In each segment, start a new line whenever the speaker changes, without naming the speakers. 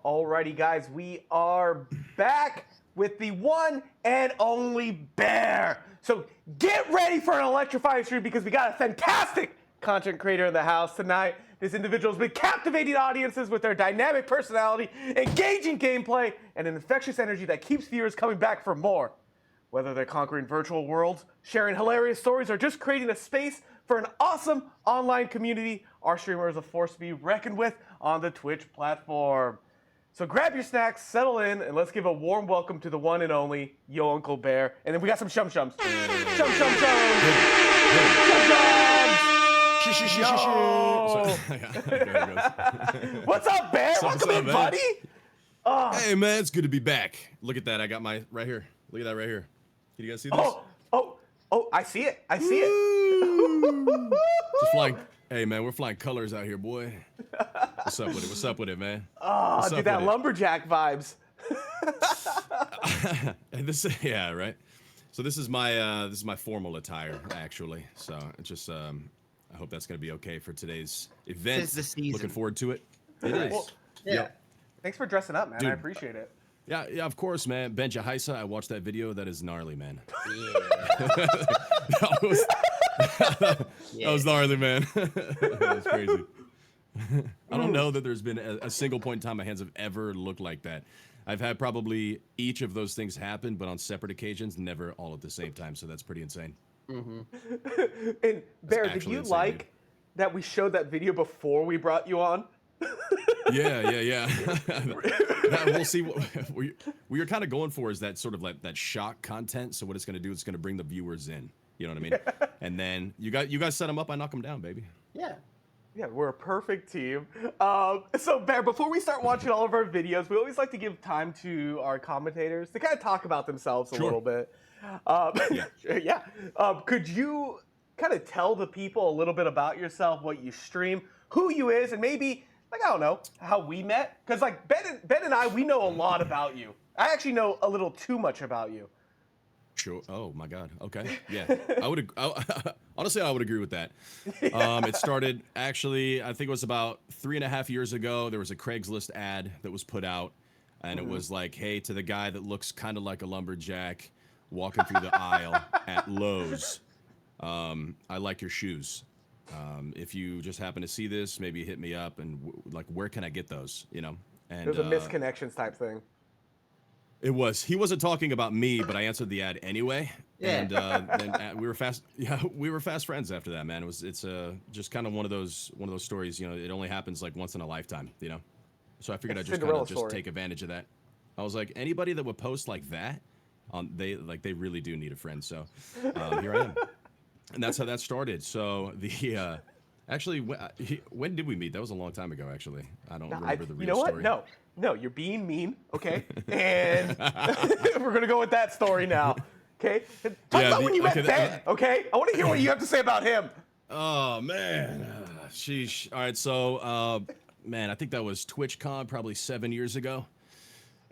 Alrighty, guys, we are back with the one and only Bear. So get ready for an electrifying stream because we got a fantastic content creator in the house tonight. This individual has been captivating audiences with their dynamic personality, engaging gameplay, and an infectious energy that keeps viewers coming back for more. Whether they're conquering virtual worlds, sharing hilarious stories, or just creating a space for an awesome online community, our streamer is a force to be reckoned with on the Twitch platform. So grab your snacks, settle in, and let's give a warm welcome to the one and only Yo Uncle Bear. And then we got some shum-shums. Shum-shum-shums! Shum-shums! What's up, Bear? Welcome in, buddy! Oh.
Hey, man, it's good to be back. Look at that. I got my right here. Look at that right here. Can you guys see this?
Oh, I see it. I see it.
Just flying. Hey, man, we're flying colors out here, boy. What's up with it? What's up with it, man?
Oh, dude, that lumberjack vibes.
Yeah, right. So this is my formal attire, actually. So it's just I hope that's gonna be okay for today's event.
It's the season.
Looking forward to it. It is.
Well,
yeah.
Yep.
Thanks for dressing up, man.
Dude.
I appreciate it.
Yeah, of course, man. Benja Haisa, I watched that video. That is gnarly, man.
Yeah.
That was gnarly, man. That was crazy. I don't know that there's been a single point in time my hands have ever looked like that. I've had probably each of those things happen, but on separate occasions, never all at the same time. So that's pretty insane.
Mm-hmm. And Bear, did you like that we showed that video before we brought you on?
Yeah. That, we'll see what we were kind of going for is that sort of like that shock content. So what it's going to do, it's going to bring the viewers in. You know what I mean? And then you guys set them up, I knock them down, baby.
Yeah.
Yeah, we're a perfect team. So Bear, before we start watching all of our videos, we always like to give time to our commentators to kind of talk about themselves a little bit. Yeah. Could you kind of tell the people a little bit about yourself, what you stream, who you is, and maybe, like, I don't know, how we met? Because, like, Ben and I, we know a lot about you. I actually know a little too much about you.
Sure. Oh my God. Okay. Yeah. Honestly, I would agree with that. It started actually, I think it was about 3.5 years ago. There was a Craigslist ad that was put out, and it was like, "Hey, to the guy that looks kind of like a lumberjack walking through the aisle at Lowe's, I like your shoes. If you just happen to see this, maybe hit me up and like, where can I get those? You know?" And
there's a misconnections type thing.
It was. He wasn't talking about me, but I answered the ad anyway.
Yeah.
And then we were fast. Yeah, we were fast friends after that, man. It's just kind of one of those stories. You know, it only happens like once in a lifetime. You know, so I figured I'd just kind of just take advantage of that. I was like, anybody that would post like that, they really do need a friend. So here I am, and that's how that started. So the actually, when did we meet? That was a long time ago. Actually, I don't remember the real story.
You know what? No, you're being mean, okay? And we're gonna go with that story now, okay? Talk about when you met Ben, okay? I want to hear what you have to say about him.
Oh man, sheesh. All right, so man, I think that was TwitchCon probably 7 years ago,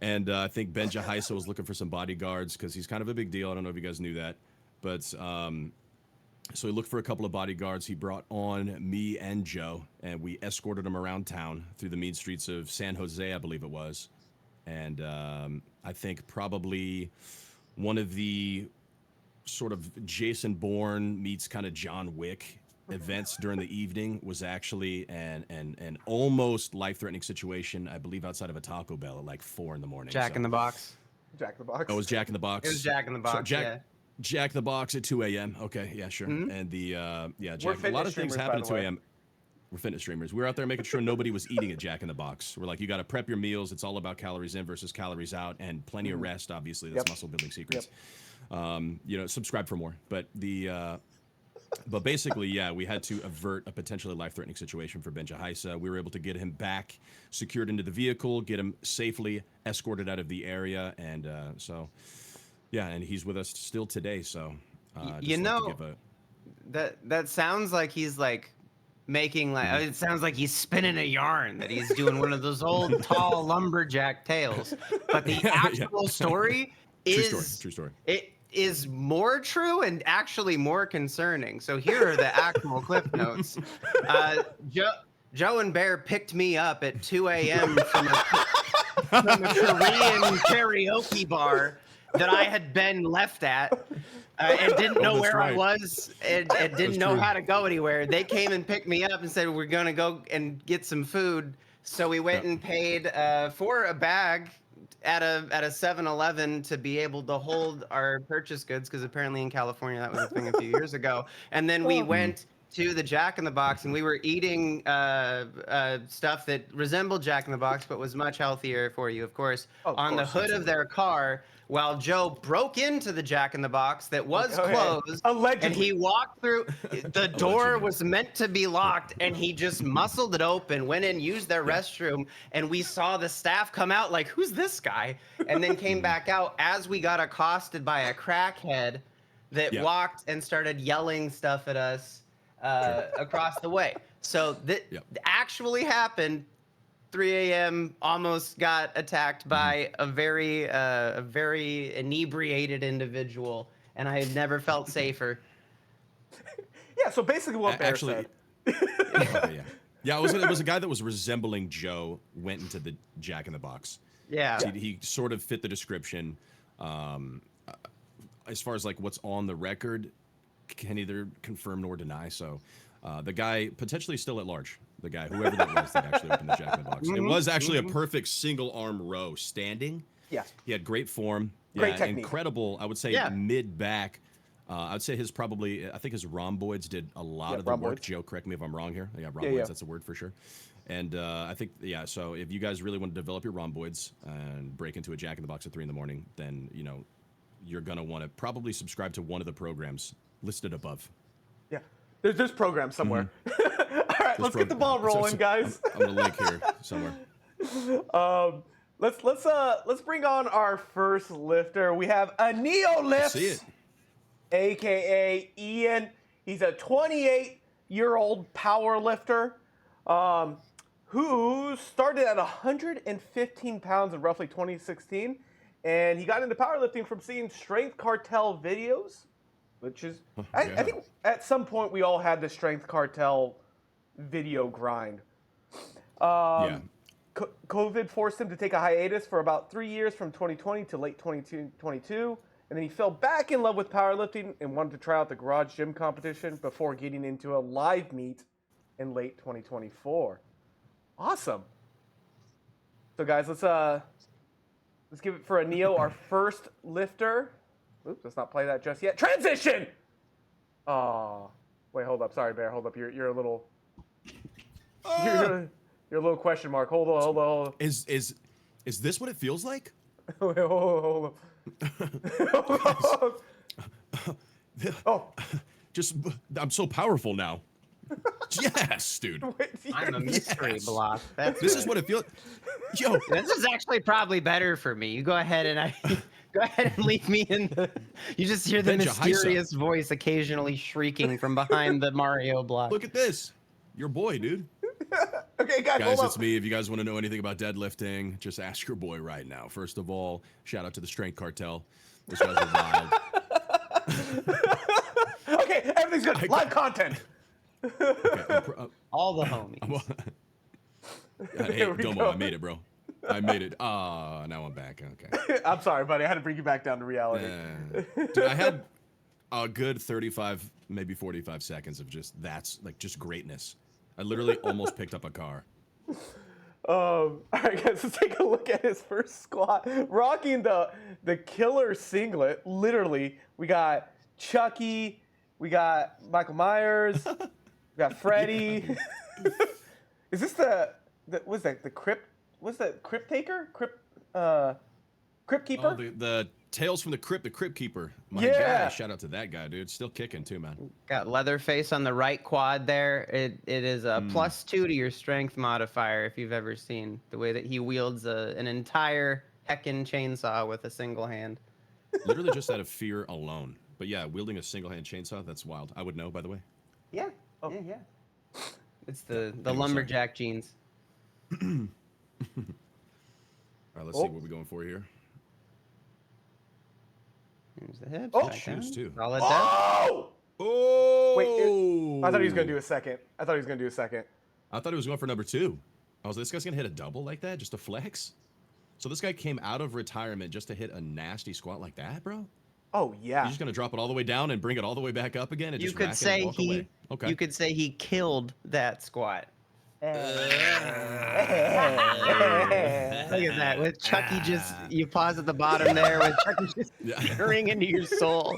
and I think Benja Haisa was looking for some bodyguards because he's kind of a big deal. I don't know if you guys knew that, but so he looked for a couple of bodyguards. He brought on me and Joe, and we escorted him around town through the mean streets of San Jose, I believe it was. And I think probably one of the sort of Jason Bourne meets kind of John Wick events during the evening was actually an almost life-threatening situation, I believe, outside of a Taco Bell at like 4 in the morning.
Jack in the Box.
Jack in the Box.
Oh, it was Jack in the Box.
It was Jack in the Box.
So Jack the Box at 2 a.m. Okay, yeah, sure.
Mm-hmm.
And the
Jack,
a lot of things happen at 2 a.m. We're fitness streamers. We were out there making sure nobody was eating at Jack in the Box. We're like, you got to prep your meals. It's all about calories in versus calories out, and plenty of rest. Obviously, that's muscle building secrets. You know, subscribe for more. But but basically, yeah, we had to avert a potentially life-threatening situation for Benja Haisa. We were able to get him back, secured into the vehicle, get him safely escorted out of the area, and so. Yeah, and he's with us still today, so
you know, that sounds like he's like making like it sounds like he's spinning a yarn, that he's doing one of those old tall lumberjack tales. But the actual story is
true story.
It is more true and actually more concerning. So here are the actual clip notes. Joe and Bear picked me up at 2 a.m. from from a Korean karaoke bar that I had been left at and didn't know
that's
where I
right.
was and didn't
That's
know
true.
how to go anywhere. They came and picked me up and said, we're going to go and get some food. So we went
Yep.
and paid for a bag at a 7-Eleven to be able to hold our purchase goods, because apparently in California that was a thing a few years ago. And then we went to the Jack in the Box, and we were eating stuff that resembled Jack in the Box, but was much healthier for you, of course,
Of
on the
course,
hood of their car, while Joe broke into the Jack in the Box that was
Okay.
closed.
Allegedly.
And he walked through. The door
Allegedly.
was meant to be locked, and he just muscled it open, went in, used their restroom, and we saw the staff come out like, who's this guy? And then came back out as we got accosted by a crackhead that
Yeah.
walked and started yelling stuff at us across the way. So that
Yep.
actually happened. 3 a.m. almost got attacked by a very inebriated individual, and I had never felt safer.
Yeah, so basically what Bear
Actually,
said.
okay, yeah, it was a guy that was resembling Joe went into the Jack in the Box.
Yeah.
He sort of fit the description. As far as like what's on the record, can neither confirm nor deny. So the guy potentially still at large. The guy, whoever that was, that actually opened the Jack in the Box. It was actually a perfect single arm row standing.
Yeah.
He had great form.
Great
Yeah,
technique.
incredible. I would say
Yeah.
mid back. I'd say I think his rhomboids did a lot
Yeah,
of the work.
rhomboids.
Joe, correct me if I'm wrong here. Yeah, rhomboids,
yeah.
that's a word for sure. And I think, yeah, so if you guys really want to develop your rhomboids and break into a Jack in the Box at 3 in the morning, then, you're going to want to probably subscribe to one of the programs listed above.
Yeah. There's this program somewhere. All right, let's get the ball
So-
rolling, guys.
I'm going to link here somewhere.
Let's bring on our first lifter. We have a Neolifts,
See it.
aka Ian. He's a 28-year-old power lifter who started at 115 pounds in roughly 2016, and he got into powerlifting from seeing Strength Cartel videos, which is I
yeah.
think at some point we all had the Strength Cartel video grind.
Yeah.
COVID forced him to take a hiatus for about 3 years from 2020 to late 2022, and then he fell back in love with powerlifting and wanted to try out the garage gym competition before getting into a live meet in late 2024. Awesome. So guys, let's give it for a Neo, our first lifter. Oops, let's not play that just yet. Transition. Oh, wait, hold up. Sorry, Bear. Hold up. You're a little. You're a little question mark. Hold on.
Is this what it feels like?
Wait, hold on. Oh,
I'm so powerful now. Yes, dude.
wait,
I'm a mystery
Yes.
block. That's
This
right.
is what it feels. Yo,
This is actually probably better for me. You go ahead and go ahead and leave me in the. You just hear the
Benja Heisa.
mysterious voice occasionally shrieking from behind the Mario block.
look at this. Your boy, dude.
Okay, guys,
Guys,
hold
it's
up.
me. If you guys want to know anything about deadlifting, just ask your boy right now. First of all, shout out to the Strength Cartel. Those guys are wild.
Okay, everything's good. Live content.
Okay,
All the homies.
hey,
Here we
Domo,
go.
I made it, bro. I made it. Now I'm back. Okay.
I'm sorry, buddy. I had to bring you back down to reality.
Dude, I had a good 35, maybe 45 seconds of just greatness. I literally almost picked up a car.
All right, guys, let's take a look at his first squat. Rocking the killer singlet. Literally, we got Chucky, we got Michael Myers, we got Freddy. Is this what's that? The crypt? What's that? Crypt taker? Crypt keeper?
Oh, the Tales from the Crypt Keeper. My
Yeah.
guy. Shout out to that guy, dude. Still kicking too, man.
Got Leatherface on the right quad there. It is a +2 to your strength modifier if you've ever seen the way that he wields an entire heckin' chainsaw with a single hand.
Literally just out of fear alone. But yeah, wielding a single-hand chainsaw, that's wild. I would know, by the way.
Yeah.
Oh.
Yeah. It's the
sorry.
lumberjack jeans.
All right, let's see what we're going for here.
Here's the hips.
Oh,
back
shoes,
down.
too.
Solid depth.
Oh!
Oh!
Wait, I thought he was gonna do a second.
I thought he was going for number 2. I was like, this guy's going to hit a double like that just to flex? So this guy came out of retirement just to hit a nasty squat like that, bro?
Oh
You're
yeah.
just gonna drop it all the way down and bring it all the way back up again and
You
just
could
rack it
say
and walk
he.
away? Okay.
You could say he killed that squat. Look at that. With Chucky just, you pause at the bottom there with Chucky just peering into your soul.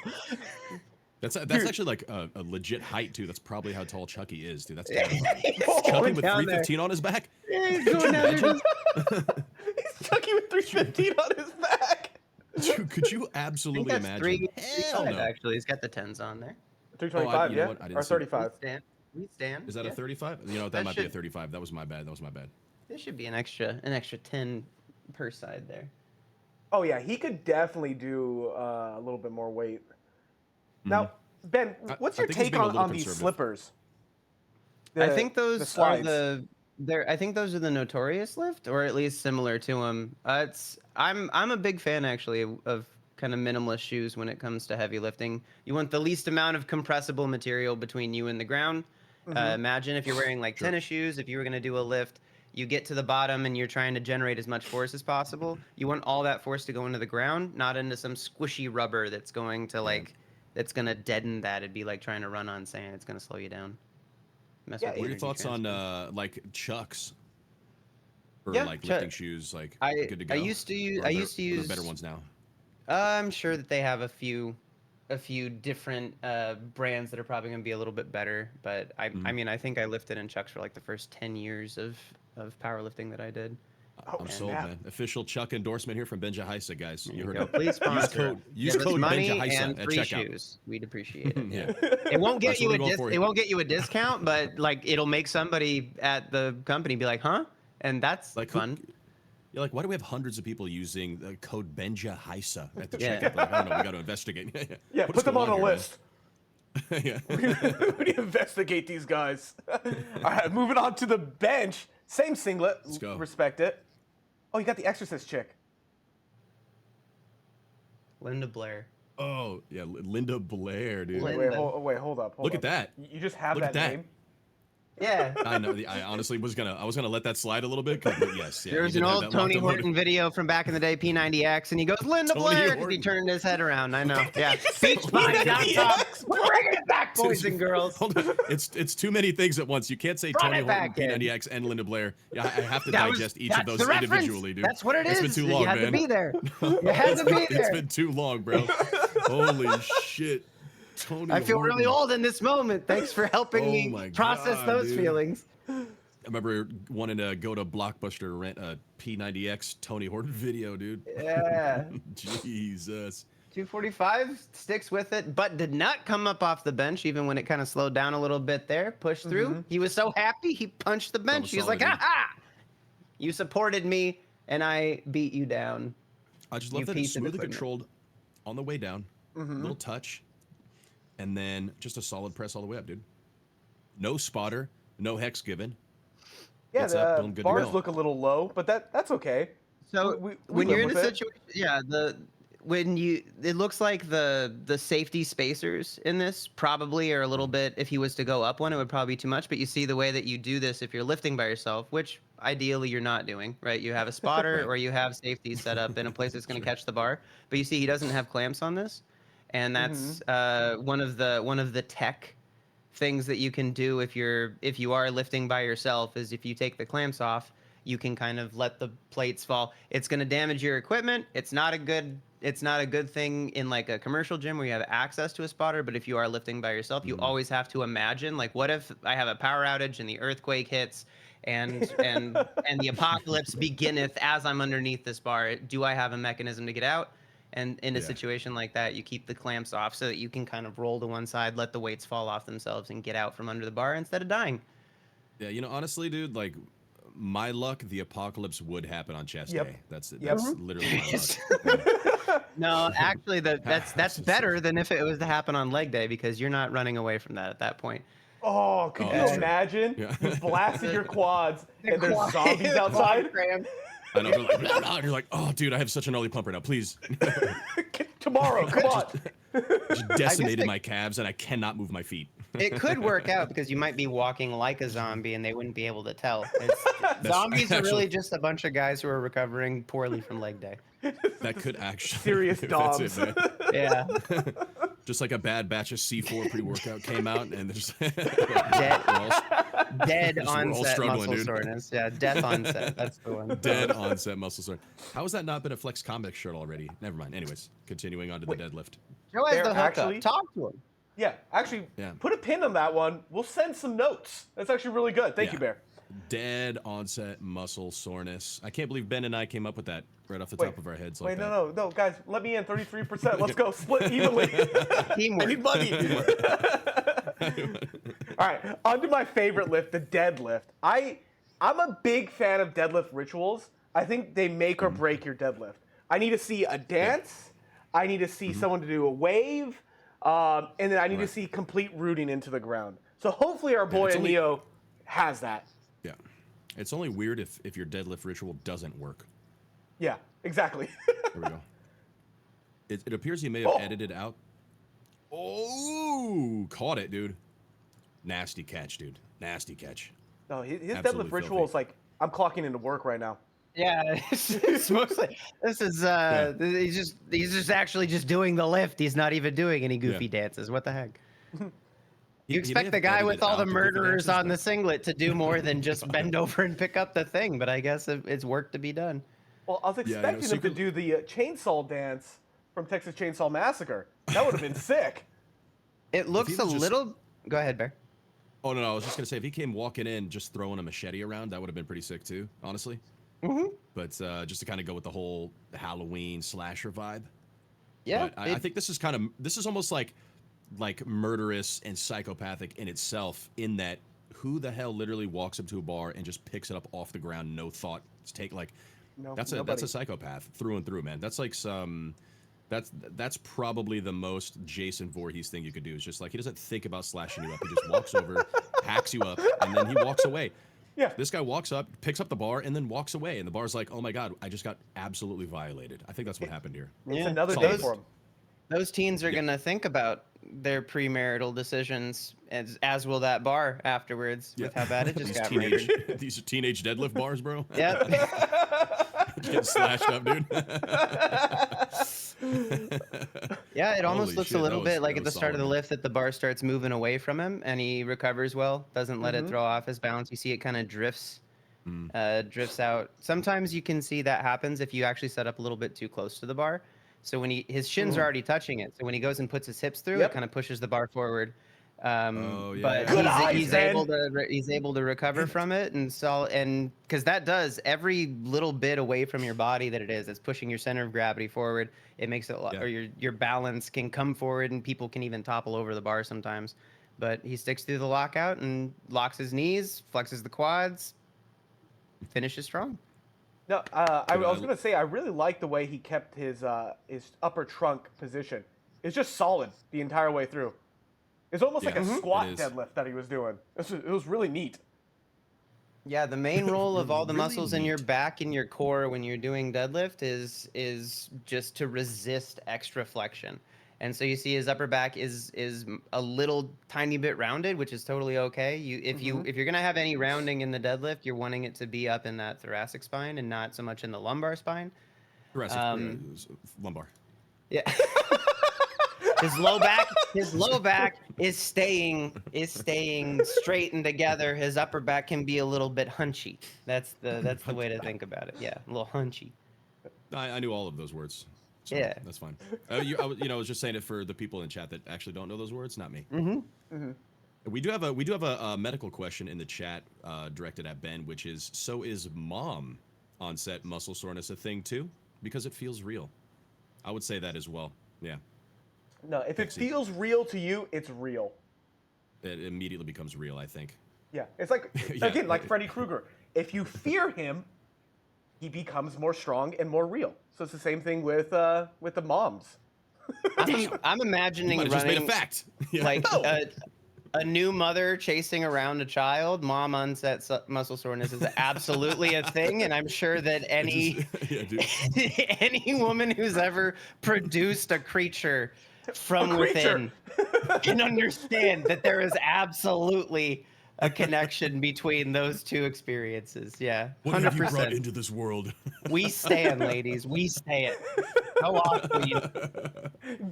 That's actually like a legit height too. That's probably how tall Chucky is, dude. That's terrible.
He's
Chucky
going
with
down there.
315 on his back.
Yeah, he's going down there just-
He's Chucky with 315 on his back.
Dude, could you
I think
absolutely
that's
imagine?
three.
Hell no.
Actually, he's got the 10s on there.
325,
you know
yeah,
what? I didn't
or
see-
35.
We stand.
Is that
yeah.
a 35? You know what?
That
That might be a
should-
35. That was my bad. That was my bad.
There should be an extra 10 per side there.
Oh yeah, he could definitely do a little bit more weight. Now, Ben, what's
I
your
think he's
take
being a
on,
little
on these
conservative.
slippers?
I
The-
think
the
those are
slides.
I think those are the Notorious Lift, or at least similar to them. I'm a big fan actually of kind of minimalist shoes when it comes to heavy lifting. You want the least amount of compressible material between you and the ground. Imagine if you're wearing like tennis shoes. If you were going to do a lift, you get to the bottom and you're trying to generate as much force as possible. You want all that force to go into the ground, not into some squishy rubber that's going to that's going to deaden that. It'd be like trying to run on sand. It's going to slow you down. Mess
Yeah,
with the
What are your
energy
thoughts on
transfer.
like Chucks? Or
Yeah,
like
Chuck-
lifting shoes, like
I
good to go.
used to use
Or
I
are
used to
there
use
better ones now.
I'm sure that they have a few different brands that are probably going to be a little bit better, but I mean I think I lifted in Chucks for like the first 10 years of powerlifting that I did.
I'm sold,
snap.
man. Official Chuck endorsement here from Benja Heisa, guys. You heard
Go.
it.
Please sponsor.
Use
Give us
code
money
Benja Heisa
and
at
free
checkout.
shoes. We'd appreciate it.
Yeah.
It won't get
That's
you
what
a
we're going for
it
here.
won't get you a discount, but like it'll make somebody at the company be like, "Huh?" And that's
Like
fun.
You're like, why do we have hundreds of people using the code Benja Heisa at the
Yeah.
checkout? Like, I don't know. We got to investigate.
Yeah,
What
put
is
them on
going
a
here, man?
list.
Yeah.
We need to investigate these guys. All right, moving on to the bench. Same singlet.
Let's go.
Respect it. Oh, you got the Exorcist chick.
Linda Blair.
Oh, yeah. Linda Blair, dude.
Lin-
Wait,
Linda.
hold up. Hold
Look
up.
at that.
You just have
Look
that,
at that.
name?
Yeah.
I know. I honestly was gonna let that slide a little bit, but yes. Yeah,
There's
you
an
did have
old
that
Tony
locked and loaded.
Horton video from back in the day, P90X, and he goes, Linda
Tony
Blair, because he
Horton.
turned his head around. I know. Yeah.
Beach
Beach body down top.
P90X.
We're bringing it back, boys and girls.
Hold on. It's too many things at once. You can't say
Run
Tony
it
Horton,
back in.
P90X, and Linda Blair. Yeah, I have to
That was-
digest each of
that's
those
the reference.
individually, dude.
That's what it is.
It's been too long,
you had
man.
to be there. You had to be
It's
there.
been too long, bro. Holy shit. Tony
I feel really
Horton.
old in this moment. Thanks for helping
Oh
me
my
process
God,
those
dude.
feelings.
I remember wanting to go to Blockbuster to rent a P90X Tony Horton video, dude.
Yeah.
Jesus.
245 sticks with it, but did not come up off the bench even when it kind of slowed down a little bit there. Pushed through. He was so happy he punched the bench.
was
He was
solid,
like,
dude.
aha! You supported me and I beat you down.
I just
You
love that it's
piece of
smoothly
equipment.
controlled on the way down, little touch, and then just a solid press all the way up, dude. No spotter, no hex given.
Yeah,
It's up,
the
boom, good to
bars
go.
look a little low, but that's okay.
So
We
when
live
you're in a
with it.
situation, yeah, it looks like the safety spacers in this probably are a little bit. If he was to go up one, it would probably be too much. But you see the way that you do this if you're lifting by yourself, which ideally you're not doing, right? You have a spotter or you have safety set up in a place that's going to catch the bar. But you see, he doesn't have clamps on this, and that's one of the tech things that you can do if you are lifting by yourself is if you take the clamps off, you can kind of let the plates fall. It's going to damage your equipment. It's not a good thing in like a commercial gym where you have access to a spotter, but if you are lifting by yourself, you always have to imagine like, what if I have a power outage and the earthquake hits and the apocalypse beginneth as I'm underneath this bar? Do I have a mechanism to get out? And in a
Yeah.
situation like that, you keep the clamps off so that you can kind of roll to one side, let the weights fall off themselves, and get out from under the bar instead of dying.
Yeah, honestly, dude, like my luck, the apocalypse would happen on chest
Yep.
day. That's
Yep.
literally my luck.
No, actually, that's better than if it was to happen on leg day because you're not running away from that at that point.
Oh, could
Oh,
you
that's true.
imagine?
Yeah.
You blasted your quads and there's zombies outside.
I know, they're like, blah, blah, and you're like, oh, dude, I have such an early pump right now. Please.
Tomorrow, come on.
Just decimated
they-
my calves and I cannot move my feet.
It could work out because you might be walking like a zombie and they wouldn't be able to tell. Zombies are really just a bunch of guys who are recovering poorly from leg day.
That could actually
Serious
that's
doms.
it, man.
Yeah.
Just like a bad batch of C4 pre-workout came out, and there's
Dead
we're all
onset
struggling,
muscle
dude.
soreness. Yeah, death onset. That's the one.
dead onset muscle sore. How has that not been a Flex Comic shirt already? Never mind. Anyways, continuing on to the deadlift.
Joe has
They're
the hookup.
actually-
Talk to him.
Yeah, actually,
Yeah.
put a pin on that one. We'll send some notes. That's actually really good. Thank you,
Yeah.
Bear.
Dead onset muscle soreness. I can't believe Ben and I came up with that right off the top of our heads. Like
Wait,
that.
no, guys, let me in 33%. Let's go, split evenly.
Teamwork.
I need money. All right, on to my favorite lift, the deadlift. I'm a big fan of deadlift rituals. I think they make or break your deadlift. I need to see a dance. I need to see someone to do a wave. And then I need to see complete rooting into the ground. So hopefully our boy
it's only-
Neo has that.
Yeah. It's only weird if your deadlift ritual doesn't work.
Yeah, exactly.
There we go. It appears he may have edited out. Oh, caught it, dude. Nasty catch, dude. Nasty catch.
No, his
Absolutely
deadlift ritual
filthy.
is like, I'm clocking into work right now.
Yeah, it's mostly. This is he's just actually just doing the lift. He's not even doing any goofy dances. What the heck? You expect the guy with all the murderers on the singlet to do more than just bend over and pick up the thing, but I guess it's work to be done.
Well, I was
you know,
expecting him to
secret-
do the chainsaw dance from Texas Chainsaw Massacre. That would have been sick.
It looks
he
a
was just-
little. Go ahead, Bear.
Oh, no, I was just going to say, if he came walking in just throwing a machete around, that would have been pretty sick too, honestly.
Mm-hmm.
But just to kind of go with the whole Halloween slasher vibe.
Yeah,
But I think this is almost like murderous and psychopathic in itself, in that who the hell literally walks up to a bar and just picks it up off the ground, no thought. That's
nobody.
a psychopath through and through, man. That's like that's probably the most Jason Voorhees thing you could do. Is just like, he doesn't think about slashing you up. He just walks over, hacks you up, and then he walks away.
Yeah.
This guy walks up, picks up the bar, and then walks away. And the bar's like, oh my God, I just got absolutely violated. I think that's what happened here.
It's
Yeah.
another
So
day
those-
for him.
Those teens are gonna think about their premarital decisions, as will that bar afterwards with how bad it just got murdered.
These are teenage deadlift bars, bro.
Yep.
Just getting slashed up, dude.
Yeah, it almost
Holy
looks
shit,
a little
that was-
bit like
that
at the
was
start of the
solid, man.
lift that the bar starts moving away from him and he recovers well, doesn't let it throw off his balance. You see it kind of drifts out. Sometimes you can see that happens if you actually set up a little bit too close to the bar. So when his shins are already touching it, so when he goes and puts his hips through,
Yep.
it kind of pushes the bar forward.
Oh, yeah,
But
yeah.
Good eyes,
he's
man.
able to recover from it, and because that does every little bit away from your body that it is, it's pushing your center of gravity forward. It makes it a lot,
Yeah.
or your balance can come forward, and people can even topple over the bar sometimes. But he sticks through the lockout and locks his knees, flexes the quads, finishes strong.
No, I was
I-
gonna say I really like the way he kept his upper trunk position. It's just solid the entire way through. It's almost like
Yeah,
a
mhm.
squat
It is.
deadlift that he was doing. It was really neat.
Yeah, the main role of all the
Really
muscles in your
neat.
back and your core when you're doing deadlift is just to resist extra flexion. And so you see his upper back is a little tiny bit rounded, which is totally okay. If you're gonna have any rounding in the deadlift, you're wanting it to be up in that thoracic spine and not so much in the lumbar spine.
Thoracic, lumbar.
Yeah. His low back is staying straight and together. His upper back can be a little bit hunchy. That's the way to think about it. Yeah, a little hunchy.
I knew all of those words. So
Yeah.
that's fine. I was just saying it for the people in chat that actually don't know those words, not me. We do have a medical question in the chat directed at Ben, which is: so is mom onset muscle soreness a thing too? Because it feels real. I would say that as well. Yeah,
No, if it
Pixie.
feels real to you, it's real.
it immediately becomes real. I think.
Yeah, it's like
Yeah.
again, like Freddy Krueger. If you fear him, he becomes more strong and more real. So it's the same thing with the moms.
I'm imagining
Might have just made
running
a fact. Yeah.
like a new mother chasing around a child. Mom onset muscle soreness is absolutely a thing, and I'm sure that any
yeah, dude.
any woman who's ever produced a creature from
A creature.
within can understand that there is absolutely a connection between those two experiences. Yeah,
What have you brought
100%.
into this world?
We stand, ladies. We stand. Go off, queen.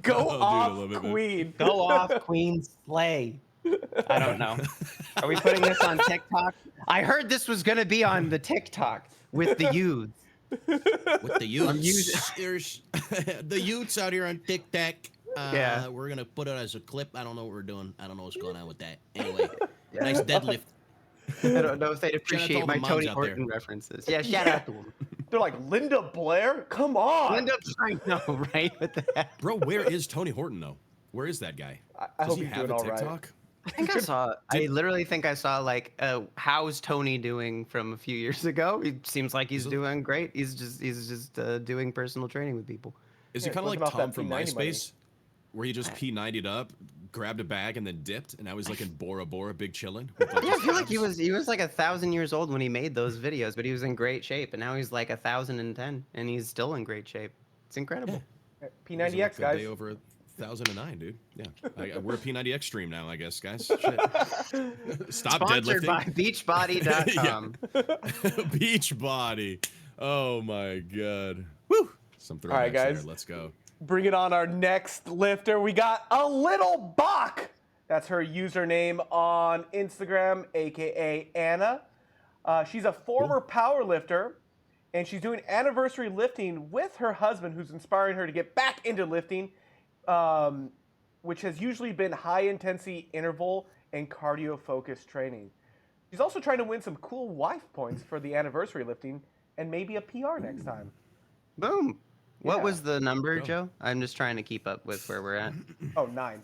Go
Oh, dude, I
off,
love it, man.
queen.
Go off, queen. Slay. I don't know. Are we putting this on TikTok? I heard this was going to be on the TikTok with the youths.
With the
I'm
youths, there's the youths out here on TikTok.
Yeah.
We're gonna put it as a clip. I don't know what we're doing. I don't know what's going on with that. Anyway, nice deadlift.
I don't know if they'd
Shout out to
appreciate
all
my
the moms
Tony
out there.
Horton references. Yeah, shout out to them.
They're like, Linda Blair? Come on.
Linda, I know, right? What the heck?
Bro, where is Tony Horton though? Where is that guy?
I
Does
hope
he
he's
have
doing
a
all right.
TikTok?
I think I saw. I literally think I saw like, "How's Tony doing?" from a few years ago. He seems like he's doing great. He's just doing personal training with people.
Is
Yeah,
he kind of
living
like
off
Tom
that
from
P90 money.
MySpace, where he just P90'd up, grabbed a bag, and then dipped, and now he's like in Bora Bora, big chillin'? with,
Yeah, I
his
feel like
abs?
he was like 1,000 years old when he made those videos, but he was in great shape, and now he's like 1,010, and he's still in great shape. It's incredible.
These are
P90X,
like the
guys.
Day over 1,009, dude. Yeah, we're a P90X stream now, I guess, guys. Shit. Stop
Sponsored
deadlifting.
by Beachbody.com.
Beachbody. Oh my god. Woo. Some throwbacks
right, guys.
there. Let's go.
Bringing on our next lifter, we got a little Bach. That's her username on Instagram, aka Anna. She's a former power lifter, and she's doing anniversary lifting with her husband, who's inspiring her to get back into lifting, which has usually been high intensity interval and cardio focused training. She's also trying to win some cool wife points for the anniversary lifting and maybe a PR next time.
Boom. What
Yeah.
was the number,
Go.
Joe? I'm just trying to keep up with where we're at.
Oh, 9.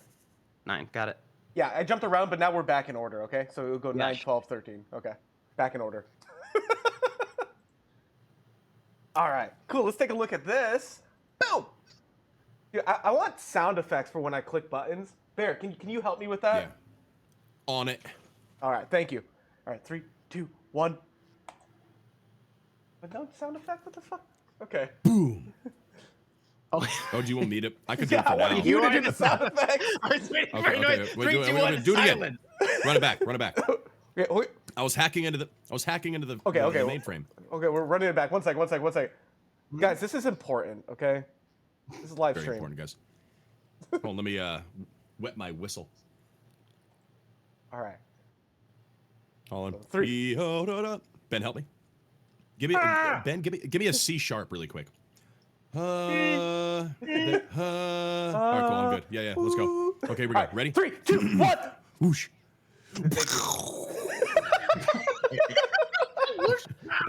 9. Got it.
Yeah, I jumped around, but now we're back in order, okay? So it'll go 9,
Yes.
12, 13. Okay. Back in order. All right, cool. Let's take a look at this. Boom! Dude, I want sound effects for when I click buttons. Bear, can you help me with that?
Yeah. On it.
All right, thank you. All right, 3, 2, 1. But no sound effect? What the fuck? Okay.
Boom.
Oh,
Oh, do you want me to? I could do
Yeah,
it
I
for
want
now.
you to
want
do
it
the
to
sound
sound-
effects.
I was waiting
Okay,
for
okay.
noise.
Wait,
3,
do it,
2,
wait,
1,
do it again.
silence.
Run it back. Run it back.
Okay, wait.
I was hacking into the
Okay, okay.
mainframe.
Okay, we're running it back. One second. Guys, this is important, okay? This is live
Very
stream.
important, guys. Hold on, let me wet my whistle.
All right.
Hold on.
3.
Ben, help me. Give me Ben. Give me a C sharp really quick. All right, cool. I'm good. Yeah. Let's go. Okay, we're
All
good.
right,
Ready?
3, 2, 1.
Whoosh.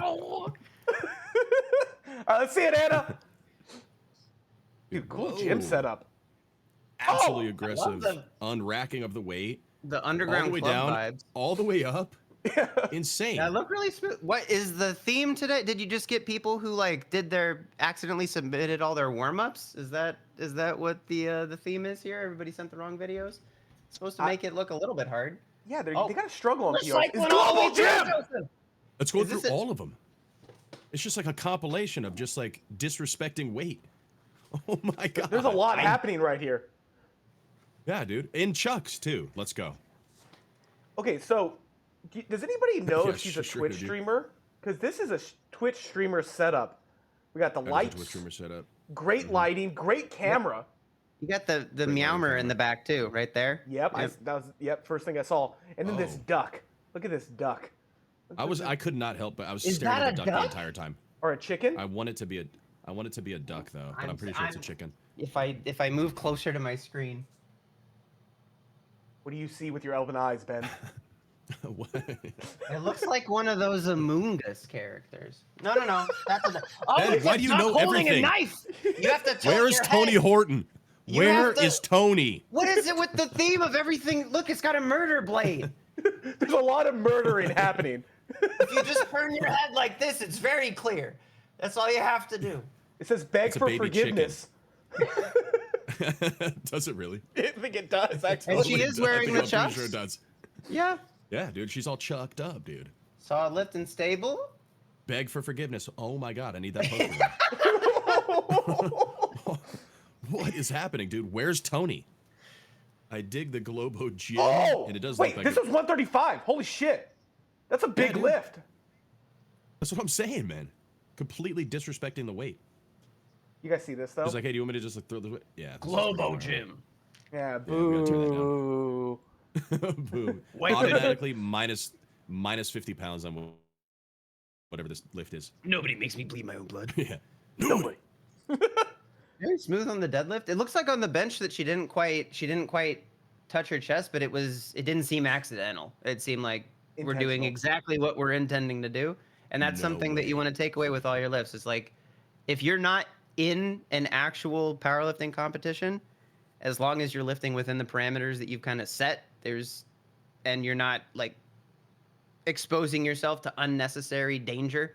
All right, let's see it, Anna. Dude, cool gym
Whoa.
setup.
Absolutely
Oh,
aggressive.
the-
Unracking of the weight.
The
All the
underground
way
club
down.
vibes.
All the way up. Insane.
Yeah, look really smooth. What is the theme today? Did you just get people who like did their accidentally submitted all their warm-ups? Is that what the theme is here? Everybody sent the wrong videos. It's supposed to make it look a little bit hard.
Yeah,
Oh.
they got to struggle on
Let's
PRs.
cycle
It's
it all the way
Global
through,
Gym!
Joseph.
Let's go
Is
through
this a-
all of them. It's just like a compilation of just like disrespecting weight. Oh my god.
There's a lot happening right here.
Yeah, dude. In Chucks too. Let's go.
Okay, so does anybody know
Yeah,
if she's a
sure
Twitch
do.
streamer? Because this is a Twitch streamer setup. We got the
That was a
lights,
Twitch streamer setup.
great lighting, great camera.
You got the
Great
meowmer
lighting
in the back too, right there.
Yep, that was first thing I saw. And then this
Oh.
duck. Look at this duck.
I could not help but I was
Is
staring
that
at the
a
duck the
duck?
entire time.
Or a chicken?
I want it to be a duck though, but I'm pretty sure it's a chicken.
If I move closer to my screen.
What do you see with your elven eyes, Ben?
What?
It looks like one of those Amoongus characters. No. That's a. Oh,
Ben,
it's
why
a
do you
duck
know
holding
everything?
A knife. You have to. tilt
Where is
your
Tony
head.
Horton?
You
Where
have to-
is Tony?
What is it with the theme of everything? Look, it's got a murder blade.
There's a lot of murdering happening.
If you just turn your head like this, it's very clear. That's all you have to do.
It says beg
It's a
for
baby
forgiveness.
Does it really?
I think it does, actually.
And she is wearing the
I'm pretty
chucks?
sure it does.
Yeah.
Yeah, dude, she's all chucked up, dude.
Saw it lift and stable.
Beg for forgiveness. Oh my god, I need that poster. What is happening, dude? Where's Tony? I dig the Globo gym,
Oh,
and it does
wait,
look like
this was 135. Holy shit. That's a big
dude.
lift.
That's what I'm saying, man. Completely disrespecting the weight.
You guys see this though?
He's like, hey, do you want me to just like, throw the weight? Yeah.
Globo Gym.
Yeah,
we gotta turn that down.
boo.
Boom.
Wait.
Automatically minus 50 pounds on whatever this lift is.
Nobody makes me bleed my own blood.
Yeah.
Nobody.
Very smooth on the deadlift. It looks like on the bench that she didn't quite touch her chest, but it didn't seem accidental. It seemed like we're doing
Intentional.
exactly what we're intending to do. And that's
No
something that you
way.
want to take away with all your lifts. It's like if you're not in an actual powerlifting competition, as long as you're lifting within the parameters that you've kind of set, and you're not like exposing yourself to unnecessary danger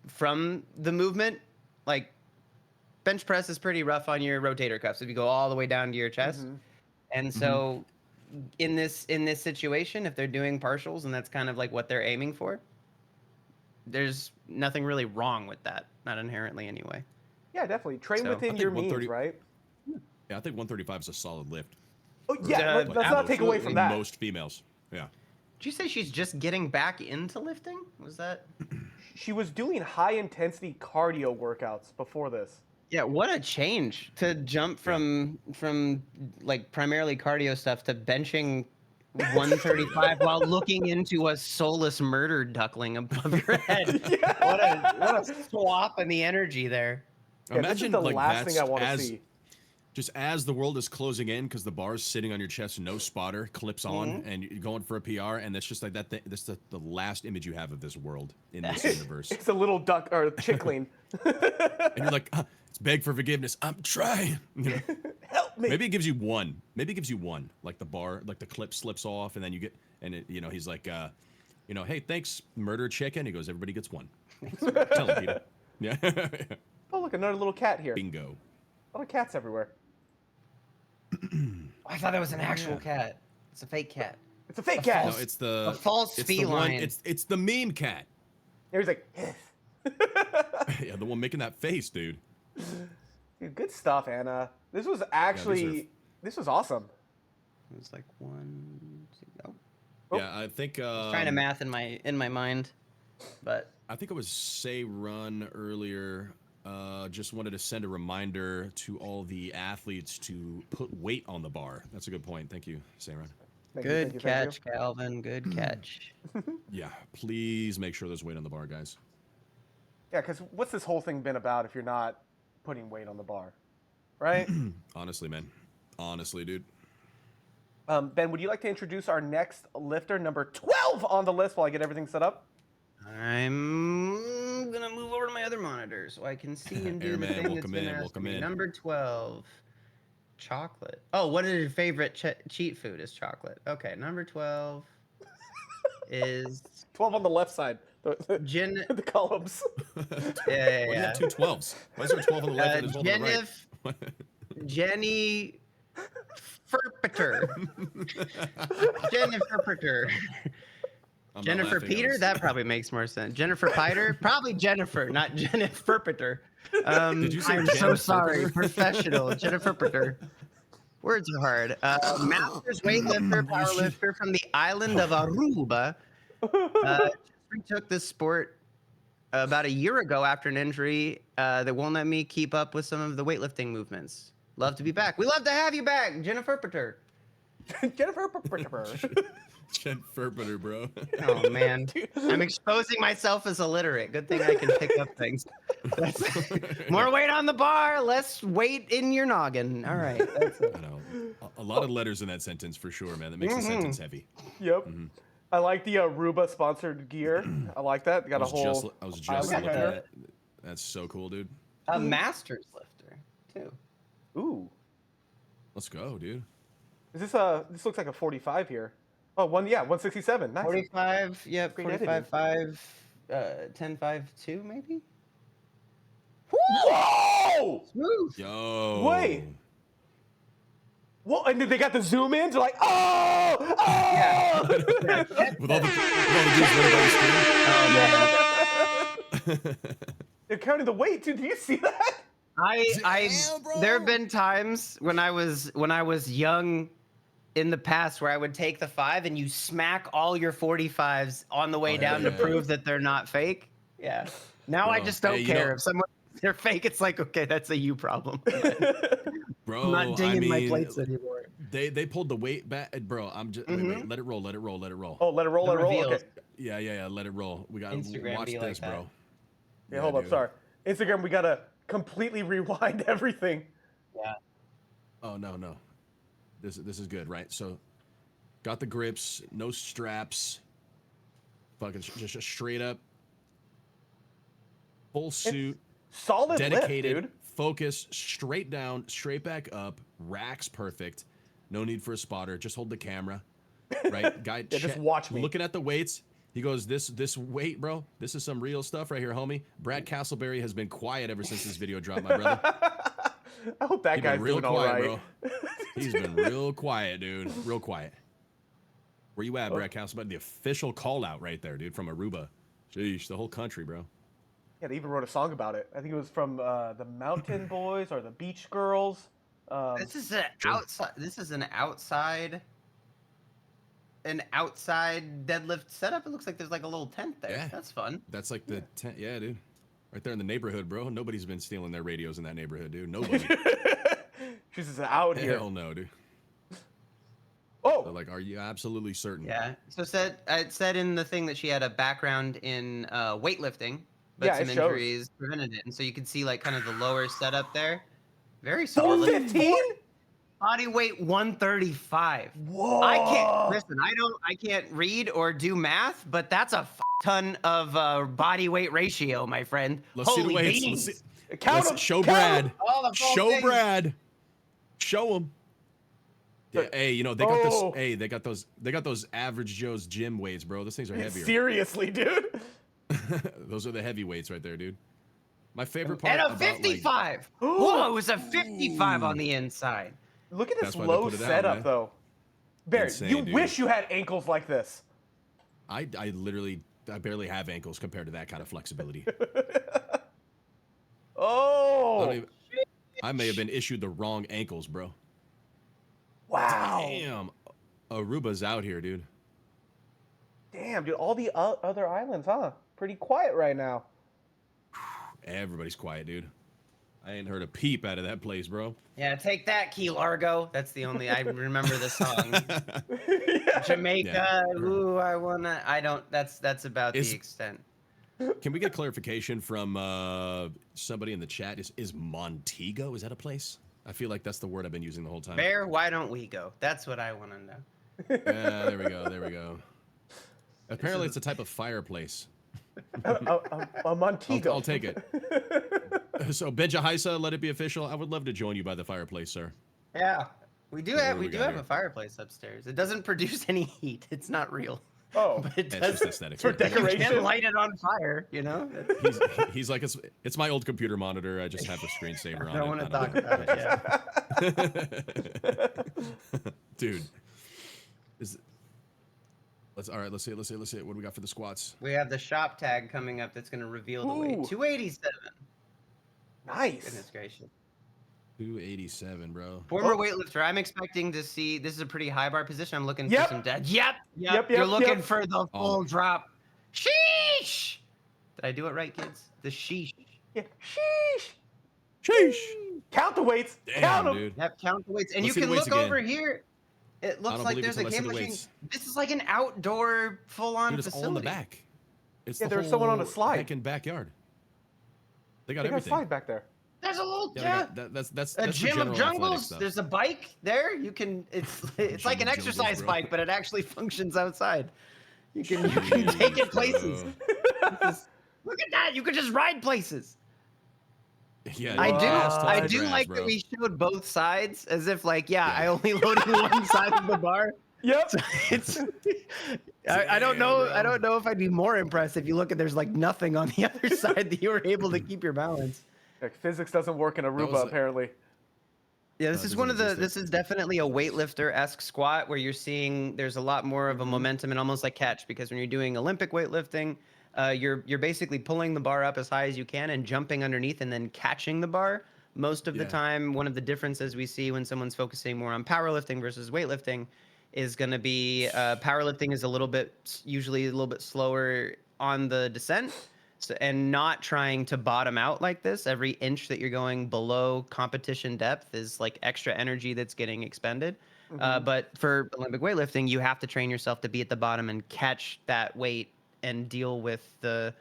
from the movement, like bench press is pretty rough on your rotator cuffs if you go all the way down to your chest.
Mhm.
And so in this situation, if they're doing partials and that's kind of like what they're aiming for, there's nothing really wrong with that, not inherently anyway.
Yeah, definitely. Train
So, I
within
think
your means,
130
right?
Yeah, I think 135 is a solid lift.
Oh yeah, let's not take away from
absolutely.
that.
Most females. Yeah.
Did you say she's just getting back into lifting? Was that?
She was doing high intensity cardio workouts before this.
Yeah, what a change to jump from like primarily cardio stuff to benching 135 while looking into a soulless murder duckling above your head. What a swap in the energy there.
Yeah, this is
Imagine
the
like
last
that's
thing I want to
as
see.
just as the world is closing in because the bar's sitting on your chest, no spotter, clips on, and you're going for a PR, and that's just like that. That's the last image you have of this world in this universe,
It's a little duck or chickling.
and you're like, it's beg for forgiveness. I'm trying. You know?
Help me.
Maybe it gives you one. Maybe it gives you one. Like the bar, like the clip slips off, and then you get, and it, you know, he's like, hey, thanks, murder chicken. He goes, everybody gets one. Tell him, Peter. Yeah.
Oh, look, another little cat here.
Bingo.
A lot of cats everywhere.
I thought that was an actual cat. It's a fake cat.
It's a fake cat.
No, it's the
A false
it's the one.
feline.
It's the meme cat.
There he's like,
Yeah, the one making that face, dude.
dude, good stuff, Anna. This was actually, this was awesome.
It was like 1, 2,
Oh.
Yeah, I think.
trying to math in my mind, but
I think it was Say Run earlier. Just wanted to send a reminder to all the athletes to put weight on the bar. That's a good point. Thank you, Say Run.
Thank you,
good
thank you, thank you.
catch, Calvin. Good catch.
Yeah, please make sure there's weight on the bar, guys.
Yeah, because what's this whole thing been about if you're not putting weight on the bar, right?
Honestly, man. Honestly, dude.
Ben, would you like to introduce our next lifter, number 12 on the list while I get everything set up?
I'm gonna move over to my other monitor so I can see and do the
Airman,
thing that's
welcome
been
in,
asked
welcome
of me.
in.
Number 12, chocolate. Oh, what is your favorite cheat food? Is chocolate. Okay, number 12 is
12 on the left side,
Jen.
the columns.
Yeah,
Why do you have two 12s? Why is there a 12 on the left and there's 12 on the right?
Jenny Furpiter. Jennifer Furpiter.
I'm not
Jennifer
laughing, I
Peter?
was-
That probably makes more sense. Jennifer Piter? Probably Jennifer, not Jennifer Furpiter.
Did you say
I'm so
Jennifer
sorry.
Furpiter?
Professional. Jennifer Furpiter. Words are hard. Masters weightlifter, powerlifter from the island of Aruba. Retook this sport about a year ago after an injury that won't let me keep up with some of the weightlifting movements. Love to be back. We love to have you back, Jennifer Furpiter.
Jennifer.
Jen Furpiter, bro.
Oh man, I'm exposing myself as illiterate. Good thing I can pick up things. More weight on the bar, less weight in your noggin. All right, that's it.
I know. A lot of letters in that sentence for sure, man. That makes the sentence heavy.
Yep. I like the Aruba sponsored gear. I like that. They got a whole.
I was just
island
looking
there.
at it. That's so cool, dude.
A master's lifter too.
Ooh.
Let's go, dude.
Is this a? This looks like a 45 here. Oh, 167. Nice.
45. Yep.
Great
45.5. 10.5.2 maybe.
Whoa!
Smooth.
Yo.
Wait. Whoa! And then they got the zoom in. They're like, oh, oh.
With all the dudes running by the screen.
Oh man.
They're counting the weight too. Do you see that?
Damn, bro.
There have been times when I was young in the past where I would take the 5 and you smack all your 45s on the way
Oh,
down to
yeah.
prove that they're not fake. Yeah. Now I
Bro,
just don't
hey, you
care
know-
if someone they're fake. It's like, okay, that's a you problem.
Bro,
I'm not dinging my
I mean,
plates anymore.
they pulled the weight back, bro. I'm just wait, let it roll, let it roll, let it roll.
Oh, let it roll,
The
let it roll.
reveals.
Okay.
Yeah, let it roll. We got to
Instagram
watch
be like
this,
that.
bro.
Yeah, hold up.
dude.
Sorry. Instagram, we gotta completely rewind everything.
Yeah.
Oh no. This is good, right? So got the grips, no straps. Fucking just straight up full suit,
Solid
dedicated,
lift, dude.
focus, straight down, straight back up, racks perfect. No need for a spotter, just hold the camera. Right? Guy
Yeah, just watch me.
looking at the weights. He goes, this weight, bro. This is some real stuff right here, homie. Brad Castleberry has been quiet ever since this video dropped, my brother.
I hope that
He's
guy's
been real
doing all
quiet,
right.
bro. He's been real quiet, dude. Real quiet. Where you at, Brad Castleberry? The official call out right there, dude, from Aruba. Sheesh, the whole country, bro.
Yeah, they even wrote a song about it. I think it was from the Mountain Boys or the Beach Girls.
This is an outside. This is an outside deadlift setup. It looks like there's like a little tent there.
Yeah.
That's fun.
That's like the tent. Yeah, dude. Right there in the neighborhood, bro. Nobody's been stealing their radios in that neighborhood, dude. Nobody.
She's just out here.
Hell no, dude.
Oh,
So, like, are you absolutely certain?
Yeah. So it said in the thing that she had a background in weightlifting, but
Yeah,
some
it shows.
injuries prevented it, and so you can see like kind of the lower setup there. Very solid.
415?
Body weight 135.
Whoa.
I can't read or do math, but that's a ton of body weight ratio, my friend.
Let's see the
Holy
weights.
beans.
Let's see.
Count
Let's
'em,
show
count 'em.
Brad.
All the full
Show
things.
Brad. Show him. Yeah, hey, you know they got
Oh.
this. Hey, they got those average Joe's gym weights, bro. Those things are heavier.
Seriously, dude.
Those are the heavy weights right there, dude. My favorite part
And a
about, like,
55. Whoa, it was a 55 on the inside.
Look at this
That's why they
low
put it out,
setup,
man.
though. Barry,
Insane,
you
dude.
wish you had ankles like this.
I barely have ankles compared to that kind of flexibility.
Oh,
I may have been issued the wrong ankles, bro.
wow.
Damn, Aruba's out here, dude.
Damn, dude. All the other islands, huh? Pretty quiet right now.
Everybody's quiet, dude. I ain't heard a peep out of that place, bro.
Yeah, take that, Key Largo. That's the only I remember the song. Jamaica.
Yeah.
Ooh, I wanna. I don't. That's about
Is-
the extent.
Can we get clarification from somebody in the chat? Is Montego? Is that a place? I feel like that's the word I've been using the whole time.
Bear, why don't we go? That's what I want to know.
Yeah, there we go. There we go. Apparently, it's a type of fireplace.
A Montego.
I'll take it. So, Benja Haisa, let it be official. I would love to join you by the fireplace, sir.
Yeah, we do
What
have
do we
we do
got
have
here?
a fireplace upstairs. It doesn't produce any heat. It's not real.
Oh,
But it
It's
does.
just aesthetics.
for
right there.
You
decoration.
can light it on fire. You know.
He's like, it's my old computer monitor. I just have the screensaver on
I don't
it.
want to
don't
talk
know.
about it. Yeah.
Dude, all right. Let's see. What do we got for the squats?
We have the shop tag coming up. That's going to reveal the weight.
Ooh.
287.
Nice.
Goodness gracious.
287, bro.
Former
Oh.
weightlifter. I'm expecting to see. This is a pretty high bar position. I'm looking
Yep.
for some dead. Yep.
Yep,
You're
yep,
looking
yep.
for the full
Oh.
drop. Sheesh. Did I do it right, kids? The sheesh.
Yeah. Sheesh.
Sheesh.
Count the weights.
Damn,
Count them.
dude.
Yep, count the weights. And
Let's
you
see the
can
weights
look
again.
over here. It
I
looks
don't
like
believe it
there's a
till I see
cable
the
machine.
weights.
This is like an outdoor full-on
Dude, it's all in
facility.
the back. It's
Yeah,
the
there's someone on
whole
a slide.
heckin' backyard. They got
They got a
everything.
slide back there.
There's a little
Yeah, they got- that's
a
the
gym of
general athletic
jungles.
stuff.
There's a bike there. You can. It's like
Gym
an
of jungles,
exercise
bro.
bike, but it actually functions outside. You can take it
Jeez,
places.
bro.
Look at that. You can just ride places.
Yeah,
I
dude,
do.
ass touch
I
the
do
grass,
like
bro.
that we showed both sides, as if like, yeah,
Yeah.
I only loaded one side of the bar.
Yep.
It's. I don't know.
Damn,
I
bro.
don't know if I'd be more impressed if you look at there's like nothing on the other side that you were able to keep your balance.
Like, physics doesn't work in Aruba,
was a-
apparently.
Yeah, this
No, it
is one of the.
doesn't exist
This is definitely a weightlifter-esque squat where you're seeing there's a lot more of a momentum and almost like catch, because when you're doing Olympic weightlifting, you're basically pulling the bar up as high as you can and jumping underneath and then catching the bar. Most of the
Yeah.
time, one of the differences we see when someone's focusing more on powerlifting versus weightlifting is going to be powerlifting is usually a little bit slower on the descent. So, and not trying to bottom out like this. Every inch that you're going below competition depth is like extra energy that's getting expended. But for Olympic weightlifting, you have to train yourself to be at the bottom and catch that weight and deal with the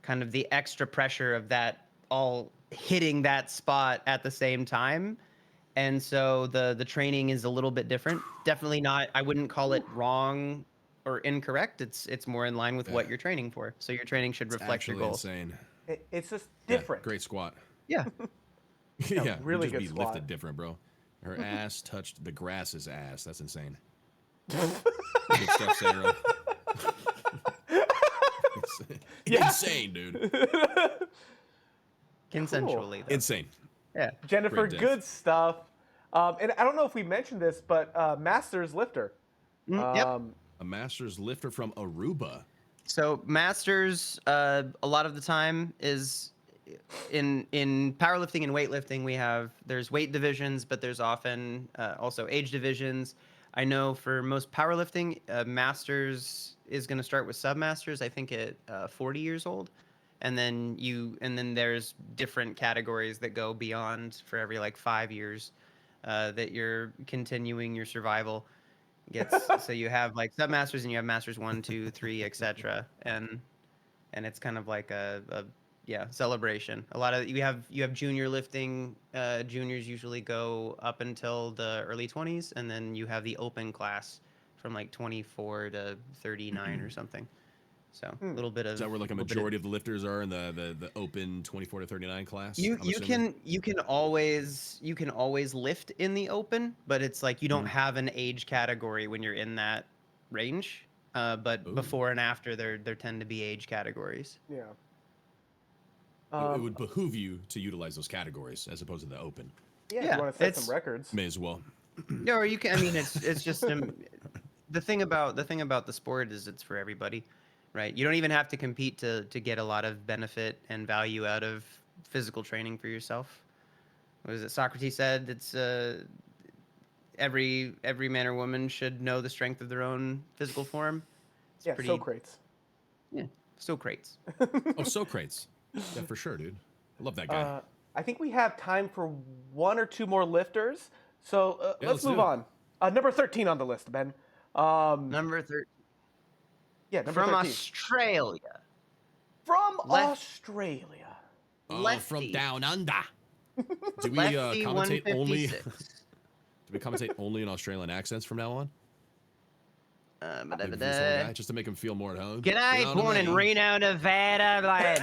kind of the extra pressure of that all hitting that spot at the same time. And so the training is a little bit different. Definitely not, I wouldn't call it wrong or incorrect. It's more in line with what
Yeah.
you're training for. So your training should
It's
reflect your
actually
goals.
insane.
It's just
Yeah,
different.
great squat.
Yeah.
Yeah,
really
you just
good
be
squat.
lifted different, bro. Her ass touched the grass's ass. That's insane. Good stuff, Sarah.
Yeah.
Insane, dude.
Consensually. Though.
Insane.
Yeah.
Jennifer,
Great diff.
good stuff. And I don't know if we mentioned this, but Masters lifter.
Yep.
A master's lifter from Aruba.
So masters, a lot of the time is in powerlifting and weightlifting. There's weight divisions, but there's often also age divisions. I know for most powerlifting, masters is going to start with submasters. I think at 40 years old, and then there's different categories that go beyond for every like 5 years that you're continuing your survival. So you have like submasters and you have masters 1, 2, 3, etc. And it's kind of like a celebration. A lot of you have junior lifting. Juniors usually go up until the early 20s, and then you have the open class from like 24 to 39 or something. So a little bit of
Is that where like a majority of the lifters are in the open 24 to 39 class?
you
I'm
you
assuming?
can always lift in the open, but it's like you don't have an age category when you're in that range. But
Ooh.
before and after there tend to be age categories.
Yeah.
It would behoove you to utilize those categories as opposed to the open.
Yeah, if
Yeah,
you want to set
it's-
some records.
May as well.
No, or you can. I mean, it's just the thing about the sport is it's for everybody, right? You don't even have to compete to get a lot of benefit and value out of physical training for yourself. What was it Socrates said? It's every man or woman should know the strength of their own physical form. It's
Yeah,
pretty,
Socrates.
Yeah, Socrates.
Oh, Socrates. Yeah, for sure, dude. I love that guy.
I think we have time for one or two more lifters. So
Yeah,
let's
let's
move
do
on. Number 13 on the list, Ben.
Number 13
Yeah, number
from
13.
Australia.
From
Left-
Australia.
Oh, from
lefty.
down under. Do we
Lefty
commentate only?
156.
Do we commentate only in Australian accents from now on? Maybe for this one guy, just to make him feel more at home.
G'day,
You know what I
born in
mean?
Reno, Nevada, lads.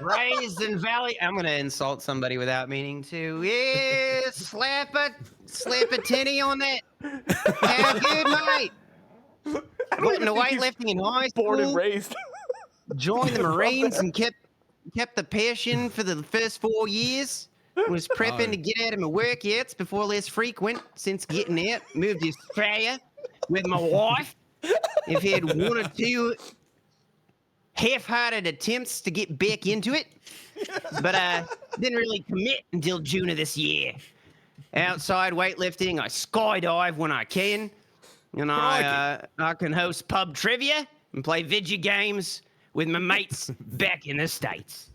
Raised in Valley. I'm gonna insult somebody without meaning to. Yeah, slap a tinny on that. How good, mate? Went into
think he's
weightlifting in high
Born and
school.
raised.
Joined the Marines and kept the passion for the first 4 years. Was prepping
Oh.
to get out of my workouts before less frequent since getting out. Moved to Australia with my wife. I've had one or two half-hearted attempts to get back into it, but didn't really commit until June of this year. Outside weightlifting, I skydive when I can, and I can host pub trivia and play video games with my mates back in the States.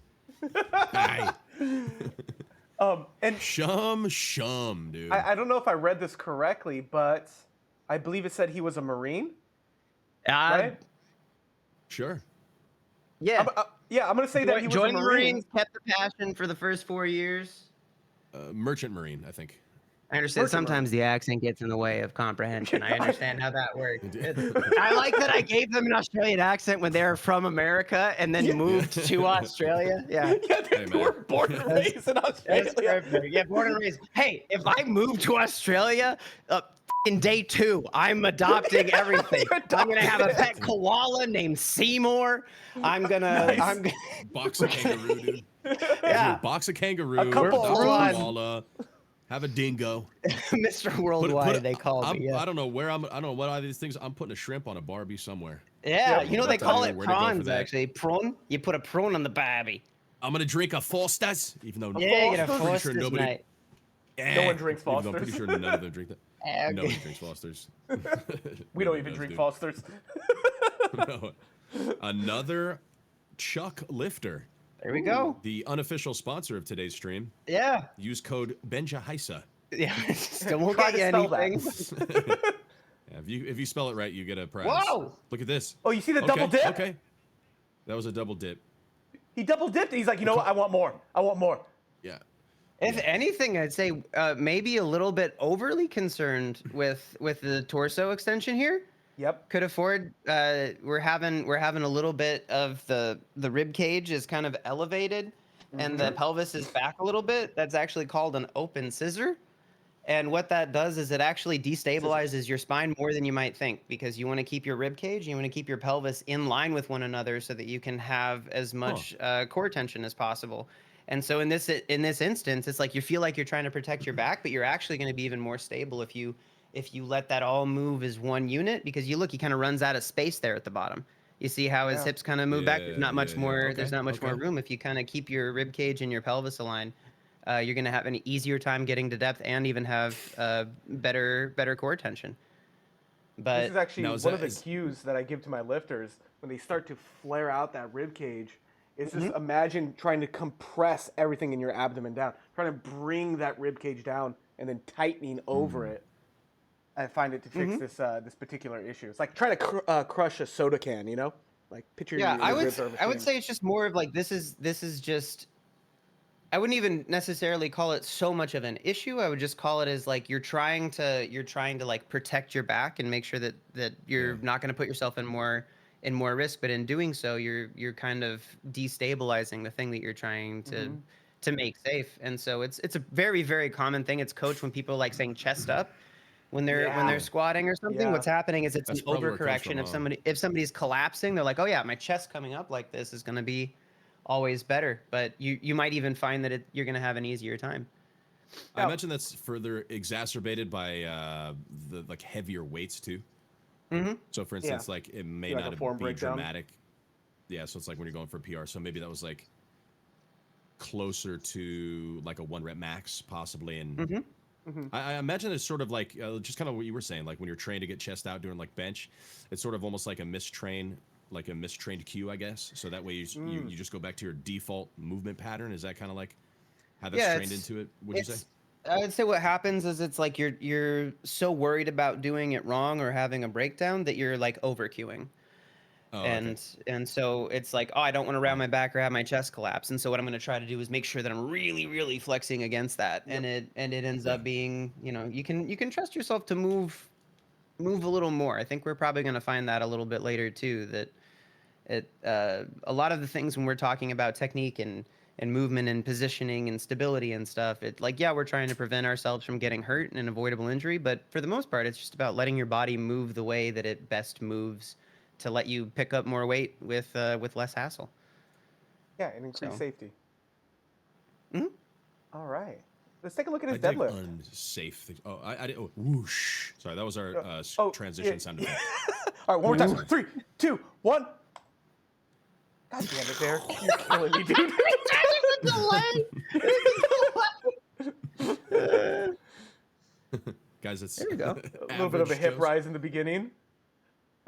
Hey,
And
shum, dude.
I don't know if I read this correctly, but I believe it said he was a Marine, right?
Sure.
Yeah.
Yeah, I'm going to say that he was a
Joined the
Marine.
Marines, kept the passion for the first 4 years.
Merchant Marine, I think.
I understand
Merchant
sometimes the accent gets in the way of comprehension. I understand how that works.
Indeed.
I like that I gave them an Australian accent when they were from America and then moved to Australia. Yeah.
Yeah,
Hey,
they
man.
were born and raised in
That's
Australia.
perfect. Yeah, born and raised. Hey, if I move to Australia, in day 2, I'm adopting everything.
You're
I'm gonna have a
adopting
pet koala named Seymour. I'm gonna.
Nice.
I'm gonna.
Box a kangaroo, dude.
Yeah,
Box a kangaroo.
A couple
adopt a
fun.
koala, have a dingo.
Mr. Worldwide, they call me. Yeah.
I don't know where I don't know what are these things. I'm putting a shrimp on a Barbie somewhere.
Yeah,
Yeah,
you know
we'll
they
tell
call
you
it
where to go for
prawns
that.
actually. Prawn. You put a prawn on the Barbie.
I'm gonna drink a Foster's, even though
Yeah, get a
Foster's?
pretty
Foster's,
sure nobody.
mate.
Eh,
one drinks
even though I'm pretty
Foster's.
sure none of them drink that.
Eh,
Nobody
okay.
drinks Foster's.
We don't
Nobody
even
does,
drink
dude.
Foster's.
No. Another Chuck Lifter,
There we go.
the unofficial sponsor of today's stream.
Yeah.
Use code BenjaHaisa.
Yeah. Still won't
Try
get
to
you
spell that.
anything.
Yeah, if you spell it right, you get a prize.
Whoa!
Look at this.
Oh, you see the
Okay,
double dip?
Okay. That was a double dip.
He double dipped. He's like, you know what? I want more. I want more.
Yeah.
If anything, I'd say maybe a little bit overly concerned with the torso extension here.
Yep.
Could afford. We're having a little bit of the rib cage is kind of elevated, and the pelvis is back a little bit. That's actually called an open scissor. And what that does is it actually destabilizes your spine more than you might think, because you want to keep your rib cage, you want to keep your pelvis in line with one another so that you can have as much core tension as possible. And so in this instance, it's like you feel like you're trying to protect your back, but you're actually going to be even more stable if you let that all move as one unit, because he kind of runs out of space there at the bottom. You see how his
Yeah.
hips kind of move back. There's not much
yeah.
more.
Okay,
There's not much more
okay.
room if you kind of keep your rib cage and your pelvis aligned. You're going to have an easier time getting to depth and even have better core tension. But
This is actually
Now,
one
is
of
that-
the
is-
cues that I give to my lifters when they start to flare out that rib cage. Is just
Mm-hmm.
imagine trying to compress everything in your abdomen down, trying to bring that rib cage down, and then tightening over
Mm-hmm.
it. I find it to fix
Mm-hmm.
this particular issue. It's like trying to crush a soda can, you know? Like picture
yeah,
your
I would
ribs are
I would
between-
say it's just more of like this is just. I wouldn't even necessarily call it so much of an issue. I would just call it as like you're trying to like protect your back and make sure that you're not going to put yourself in more risk. But in doing so, you're kind of destabilizing the thing that you're trying to make safe. And so it's a very, very common thing. It's coached when people like saying chest up when they're
Yeah.
squatting or something.
Yeah.
What's happening is it's
That's
an
probably where it comes
overcorrection.
from,
If somebody's collapsing, they're like, oh yeah, my chest coming up like this is going to be always better. But you might even find that you're going to have an easier time.
I
Now-
imagine that's further exacerbated by the like heavier weights too.
Mm-hmm.
So for instance, like it may
Like a
not
form
be
breakdown?
dramatic. Yeah, so it's like when you're going for PR. So maybe that was like closer to like a 1 rep max possibly. And
Mm-hmm.
I imagine it's sort of like just kind of what you were saying, like when you're trained to get chest out doing like bench, it's sort of almost like a mistrained cue, I guess. So that way you just go back to your default movement pattern. Is that kind of like how that's
Yeah,
trained into it? Would you say?
I would say what happens is it's like you're so worried about doing it wrong or having a breakdown that you're like over cueing.
Oh, okay.
And so it's like, oh, I don't want to round my back or have my chest collapse. And so what I'm going to try to do is make sure that I'm really, really flexing against that. And it ends up being, you can trust yourself to move a little more. I think we're probably going to find that a little bit later too, that a lot of the things when we're talking about technique and movement and positioning and stability and stuff, it's like, yeah, we're trying to prevent ourselves from getting hurt and avoidable injury. But for the most part, it's just about letting your body move the way that it best moves to let you pick up more weight with less hassle.
Yeah, and increase
So.
safety.
Mhm.
All right. Let's take a look at
I
his
dig
deadlift.
unsafe things. Oh, I did. Oh, whoosh. Sorry, that was our
oh,
transition
yeah.
sound effect.
All right, one more time. 3, 2, 1. God damn it, Bear. You're killing me, dude.
Guys, it's
There we go.
A little bit of a
average
hip
Joe's.
rise in the beginning.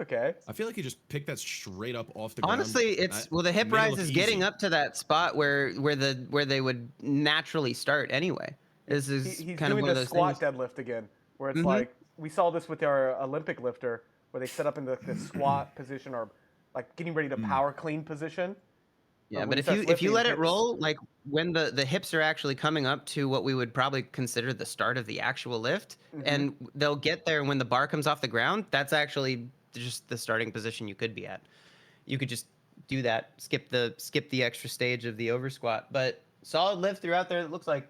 Okay.
I feel like you just picked that straight up off the ground.
Honestly, it's the hip
made it
rise
look
is getting
easy.
up to that spot where they would naturally start anyway. This is
He's
kind of
doing
one of
the
those
squat
things.
deadlift again, where it's
Mhm.
like we saw this with our Olympic lifter, where they set up in the squat position or like getting ready to power clean position.
Yeah,
when
but
he
if you
starts lifting,
let it
hips-
roll, like when the hips are actually coming up to what we would probably consider the start of the actual lift, and they'll get there when the bar comes off the ground, that's actually just the starting position you could be at. You could just do that, skip the extra stage of the over squat. But solid lift throughout there. It looks like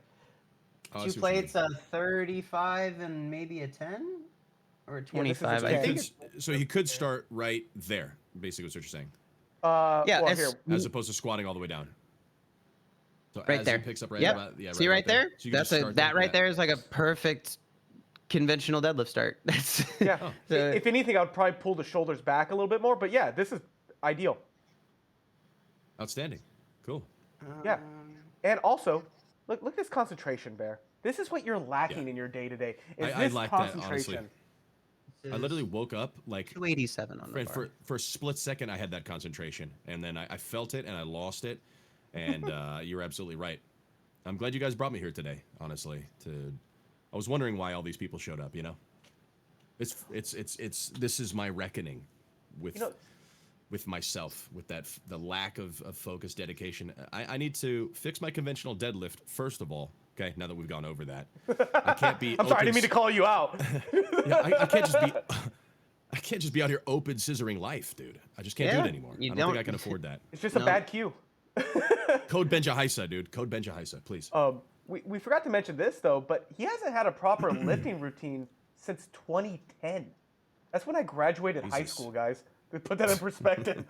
Oh, I
two
see what you mean.
plates, a 35 and maybe a 10 or a
Yeah, this is a
25.
So
I
he,
10.
could, so he could start right there, basically, is what you're saying,
Yeah,
well,
it's
here.
as opposed to squatting all the way down. So
right
as
there.
he picks up right
Yep.
about, yeah,
See
right
right there?
So you can
That's
just
a
start
that
there.
right there is like a perfect conventional deadlift start. That's
Yeah.
So-
If anything, I would probably pull the shoulders back a little bit more, but yeah, this is ideal.
Outstanding. Cool.
Yeah. And also, look at this concentration, Bear. This is what you're lacking in your day-to-day. Is
I
this
like that, honestly.
concentration?
I literally woke up like
287 on the bar.
for a split second. I had that concentration, and then I felt it and I lost it. And you're absolutely right. I'm glad you guys brought me here today. Honestly, I was wondering why all these people showed up. You know, it's this is my reckoning with with myself, with the lack of focus, dedication. I need to fix my conventional deadlift first of all. Okay, now that we've gone over that, I can't be.
I'm sorry, I didn't mean to call you out.
Yeah, I can't just be. I can't just be out here open scissoring life, dude. I just can't do it anymore. I don't think I can afford that.
It's just a bad cue.
Code Benjahisa, dude. Code Benjahisa, please.
We forgot to mention this though, but he hasn't had a proper lifting routine since 2010. That's when I graduated high school, guys. To put that in perspective.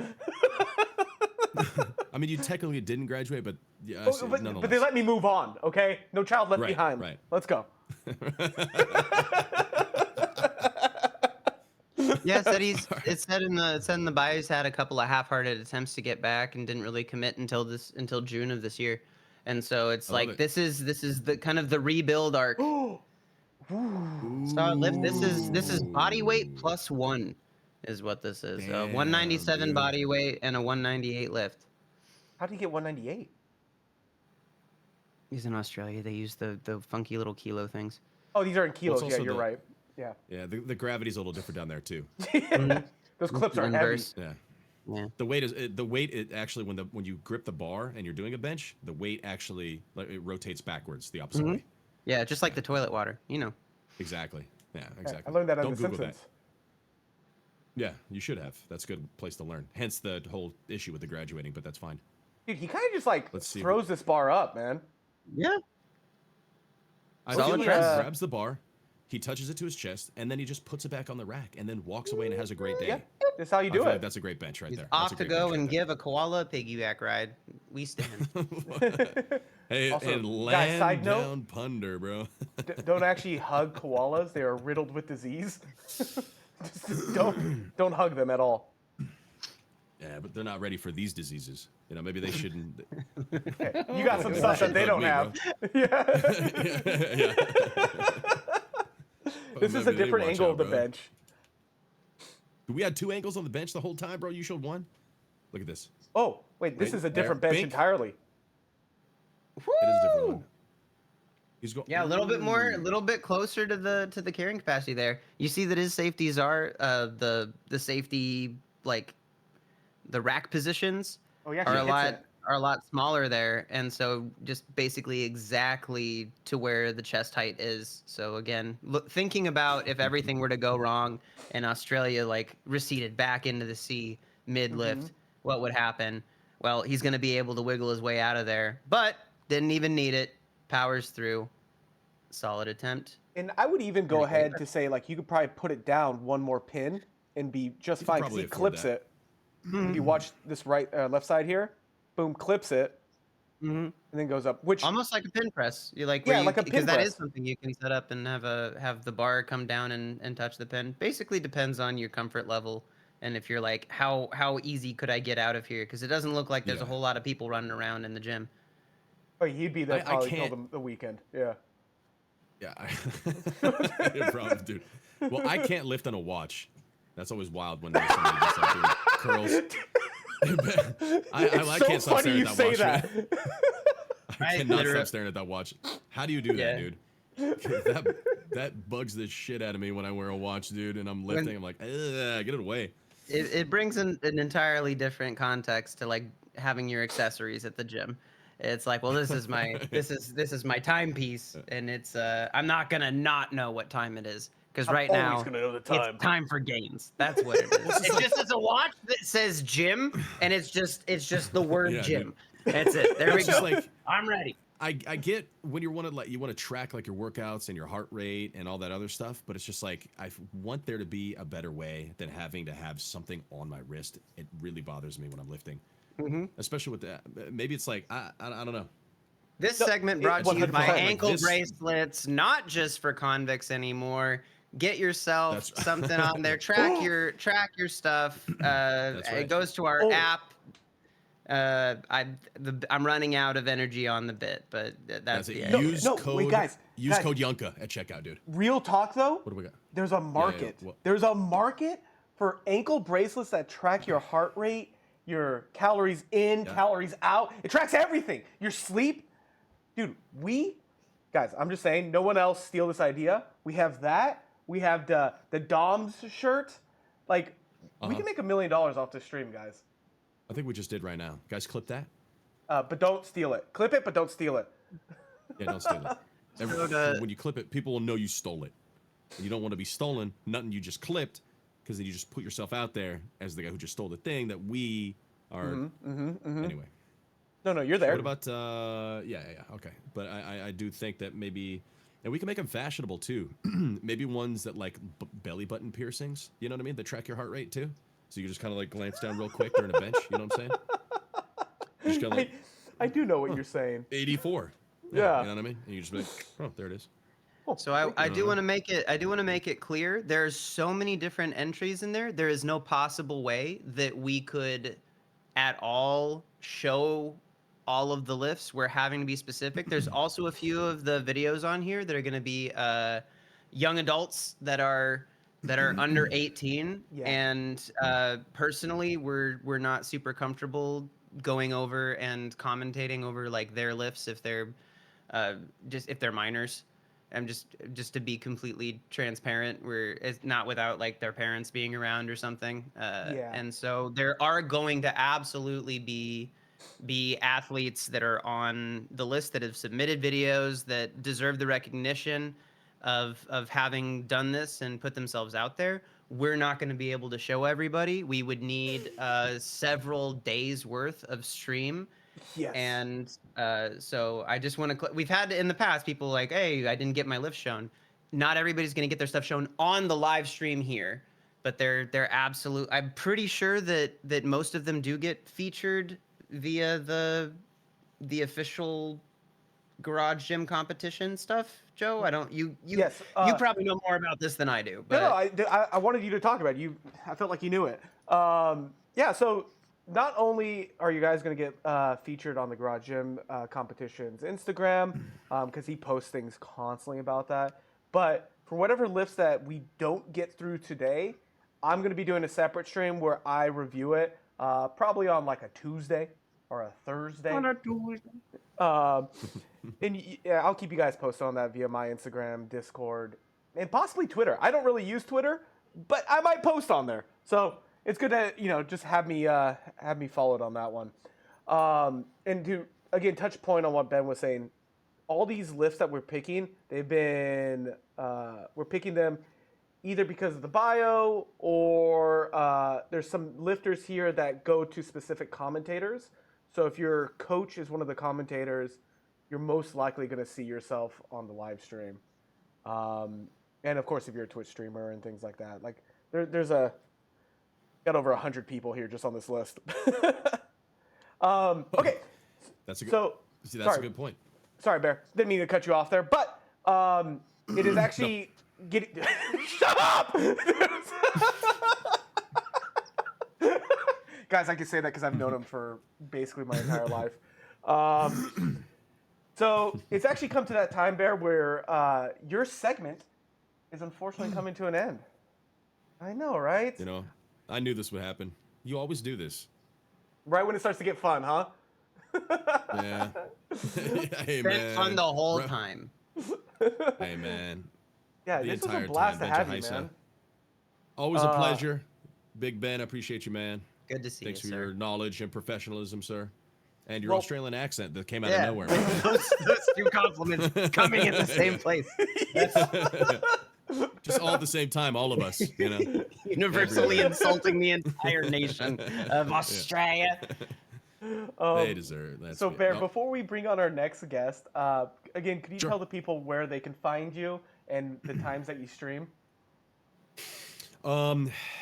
I mean, you technically didn't graduate, but yeah,
but they let me move on. Okay, no child left behind.
Right.
Let's go.
Yeah, it said in the bio he's had a couple of half-hearted attempts to get back and didn't really commit until June of this year, and so it's like this is the kind of the rebuild arc. Start lift. This is body weight plus 1, is what this is. 197 body weight and a 198 lift.
How did you get 198?
He's in Australia. They use the funky little kilo things.
Oh, these are in kilos.
Well,
Yeah, you're right. Yeah.
Yeah, the gravity's a little different down there too.
Those clips are heavy.
Inverse.
Yeah. The weight it actually when you grip the bar and you're doing a bench, the weight actually it rotates backwards the opposite way.
Yeah, just like the toilet water, you know.
Exactly. Yeah, exactly.
I learned that on
Don't
The
Google
Simpsons.
that. Yeah, you should have. That's a good place to learn. Hence the whole issue with the graduating, but that's fine.
Dude, he kind of just like
Let's see.
throws this bar up, man.
Yeah.
I
Solid
feel like he
press.
grabs the bar, he touches it to his chest, and then he just puts it back on the rack, and then walks away and has a great day.
Yeah, that's how you
I
do
feel
it.
like that's a great bench right
He's
there. That's
off
a
to
great
go
bench right
and
there.
give a koala a piggyback ride. We stand.
Hey,
Also,
and
guys,
land
side note-
down punder, bro.
Don't actually hug koalas. They are riddled with disease. Just don't hug them at all.
Yeah, but they're not ready for these diseases. You know, maybe they shouldn't.
Hey, you got some stuff that they don't have. Yeah.
Yeah.
This is a
Maybe they
different
watch
angle
out,
of the
bro.
bench.
We had 2 angles on the bench the whole time, bro. You showed one. Look at this.
Oh, wait, this
Wait,
is a different bench
Bink?
entirely.
It is a different one. He's going.
Yeah, a little bit more, a little bit closer to the carrying capacity there. You see that his safeties are the safety, like the rack positions
Oh, he
are
actually
a
hits
lot
it.
are a lot smaller there, and so just basically exactly to where the chest height is. So again, thinking about if everything were to go wrong and Australia like receded back into the sea mid lift, what would happen? Well, he's going to be able to wiggle his way out of there, but didn't even need it. Powers through. Solid attempt.
And I would even go
Pretty great.
ahead to say, like, you could probably put it down one more pin and be just
You could
fine because
probably
he
afford
clips
that.
it. If you watch this left side here, boom, clips it, and then goes up. Which
Almost like a pin press. You like
Yeah,
where
like a
because
pin
that
press.
is something you can set up and have the bar come down and touch the pin. Basically depends on your comfort level and if you're like how easy could I get out of here, because it doesn't look like there's a
Yeah.
whole lot of people running around in the gym.
oh, he'd be there
I
probably till
can't-
the weekend. Yeah.
Yeah, no problem, dude. Well, I can't lift on a watch. That's always wild when there's somebody just like doing curls. I
It's so
can't stop
funny
staring
you
at that
say
watch.
that.
Man. I
Right,
cannot
literally.
stop staring at that watch. How do you do that,
Yeah.
dude? That bugs the shit out of me when I wear a watch, dude, and I'm lifting. I'm like, ugh, get it away.
It brings an entirely different context to like having your accessories at the gym. It's like, well, this is my this is my timepiece, and it's I'm not gonna not know what time it is, because right
always
now
gonna know the time.
it's time for games. That's what it is. It's just it's a watch that says gym, and it's just the word
Yeah,
gym. That's it. There we
It's
go.
just like
I'm ready.
I get when you want to track like your workouts and your heart rate and all that other stuff, but it's just like I want there to be a better way than having to have something on my wrist. It really bothers me when I'm lifting, especially with that. Maybe it's like I don't know.
This
No,
segment
it-
brought to you
100%
by
like
ankle
this.
bracelets, not just for convicts anymore. Get yourself
That's-
something on there. Track your stuff.
That's right.
It goes to our
Oh.
app. I'm running out of energy on the bit, but that's
That's it.
the end.
No,
Use
no,
code.
wait, guys,
Use
guys.
code Yunka at checkout, dude.
Real talk though.
What do we got?
There's a market.
what?
There's a market for ankle bracelets that track your heart rate, your calories in, calories out. It tracks everything. Your sleep. Dude, guys, I'm just saying, no one else steal this idea. We have that. We have the Dom's shirt. Like, we can make $1 million off this stream, guys.
I think we just did right now. Guys, clip that.
But don't steal it. Clip it, but don't steal it.
Yeah, don't steal it. When you clip it, people will know you stole it. And you don't want to be stolen. Nothing you just clipped, because then you just put yourself out there as the guy who just stole the thing that we are. Anyway.
No, you're there.
What about yeah, okay. But I do think that maybe, and we can make them fashionable too. Maybe ones that like belly button piercings. You know what I mean? That track your heart rate too. So you just kind of like glance down real quick during a bench. You know what I'm saying? You just kinda like,
I do know what you're saying.
84.
Yeah.
You know what I mean? And you just be like, oh, there it is.
So I do want to make it clear. There's so many different entries in there. There is no possible way that we could at all show all of the lifts. We're having to be specific. There's also a few of the videos on here that are going to be young adults that are under 18, and personally, we're not super comfortable going over and commentating over like their lifts if they're if they're minors. I'm just to be completely transparent, it's not without like their parents being around or something. And so there are going to absolutely be athletes that are on the list that have submitted videos that deserve the recognition of having done this and put themselves out there. We're not going to be able to show everybody. We would need several days worth of stream.
Yes.
And so I just want to. We've had in the past people like, hey, I didn't get my lift shown. Not everybody's going to get their stuff shown on the live stream here, but they're absolute. I'm pretty sure that most of them do get featured via the official Garage Gym competition stuff. Joe, I don't. You probably know more about this than I do. But
No, I wanted you to talk about it. I felt like you knew it. Yeah. So not only are you guys going to get featured on the Garage Gym competition's Instagram, because he posts things constantly about that, but for whatever lifts that we don't get through today, I'm going to be doing a separate stream where I review it, probably on like a Tuesday or a Thursday. On a Tuesday. And yeah, I'll keep you guys posted on that via my Instagram, Discord, and possibly Twitter. I don't really use Twitter, but I might post on there. So it's good to just have me followed on that one. And to again touch point on what Ben was saying, all these lifts that we're picking, we're picking them either because of the bio or there's some lifters here that go to specific commentators. So if your coach is one of the commentators, you're most likely going to see yourself on the live stream. And of course, if you're a Twitch streamer and things like that, like there's got over 100 people here just on this list. Okay.
That's a good.
So
that's a good point.
Sorry, Bear. Didn't mean to cut you off there, but it is actually getting. Shut up. Guys, I can say that because I've known him for basically my entire life. So it's actually come to that time, Bear, where your segment is unfortunately coming to an end. I know, right?
I knew this would happen. You always do this.
Right when it starts to get fun, huh?
Yeah. Hey,
it's
man.
been fun the whole time.
Hey, man.
Yeah,
The
this was a
entire
blast to
time,
have
Benja
you,
Heisa.
man.
Always a pleasure. Big Ben, I appreciate you, man.
Good to see
Thanks
you,
for
sir.
your knowledge and professionalism, sir. And your Australian accent that came out of nowhere.
those two compliments coming in the same place.
Just all at the same time, all of us,
Universally insulting the entire nation of Australia.
They deserve that.
So, Bear, before we bring on our next guest, again, could you tell the people where they can find you and the times that you stream?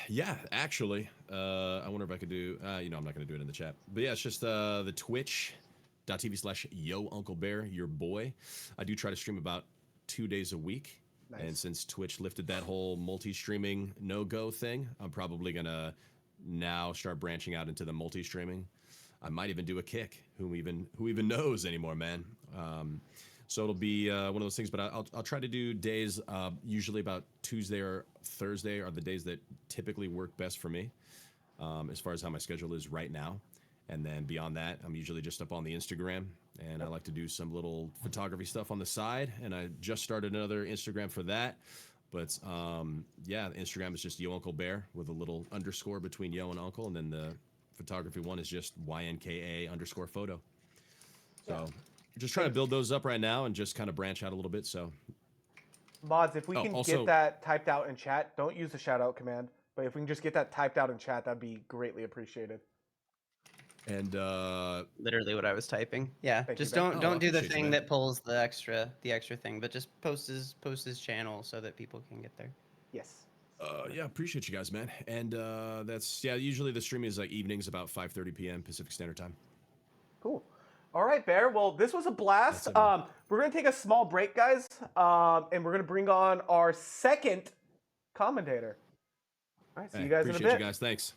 Yeah, actually, I wonder if I could do, I'm not going to do it in the chat, but yeah, it's just, the twitch.tv/YoUncleBear, your boy. I do try to stream about 2 days a week. Nice. And since Twitch lifted that whole multi-streaming no-go thing, I'm probably going to now start branching out into the multi-streaming. I might even do a kick. Who even knows anymore, man? So it'll be one of those things. But I'll try to do days. Usually about Tuesday or Thursday are the days that typically work best for me, as far as how my schedule is right now. And then beyond that, I'm usually just up on the Instagram, and I like to do some little photography stuff on the side. And I just started another Instagram for that. But yeah, Instagram is just Yo Uncle Bear with a little underscore between Yo and Uncle, and then the photography one is just YNKA_photo. So just trying to build those up right now and just kind of branch out a little bit. So
Mods, if we can
also,
get that typed out in chat, don't use the shout out command, but if we can just get that typed out in chat, that'd be greatly appreciated.
and
Literally what I was typing. Yeah,
Thank
just
you, man.
don't
I
do the
appreciate you,
thing
man.
that pulls the extra thing, but just post his channel so that people can get there.
Yes.
yeah, appreciate you guys, man. And that's usually the streaming is like evenings about 5:30 p.m. Pacific Standard Time.
Cool. All right, Bear. Well, this was a blast.
That's it, man.
We're going to take a small break, guys, and we're going to bring on our second commentator. All right, see you guys in a
Appreciate
bit.
you guys. Thanks.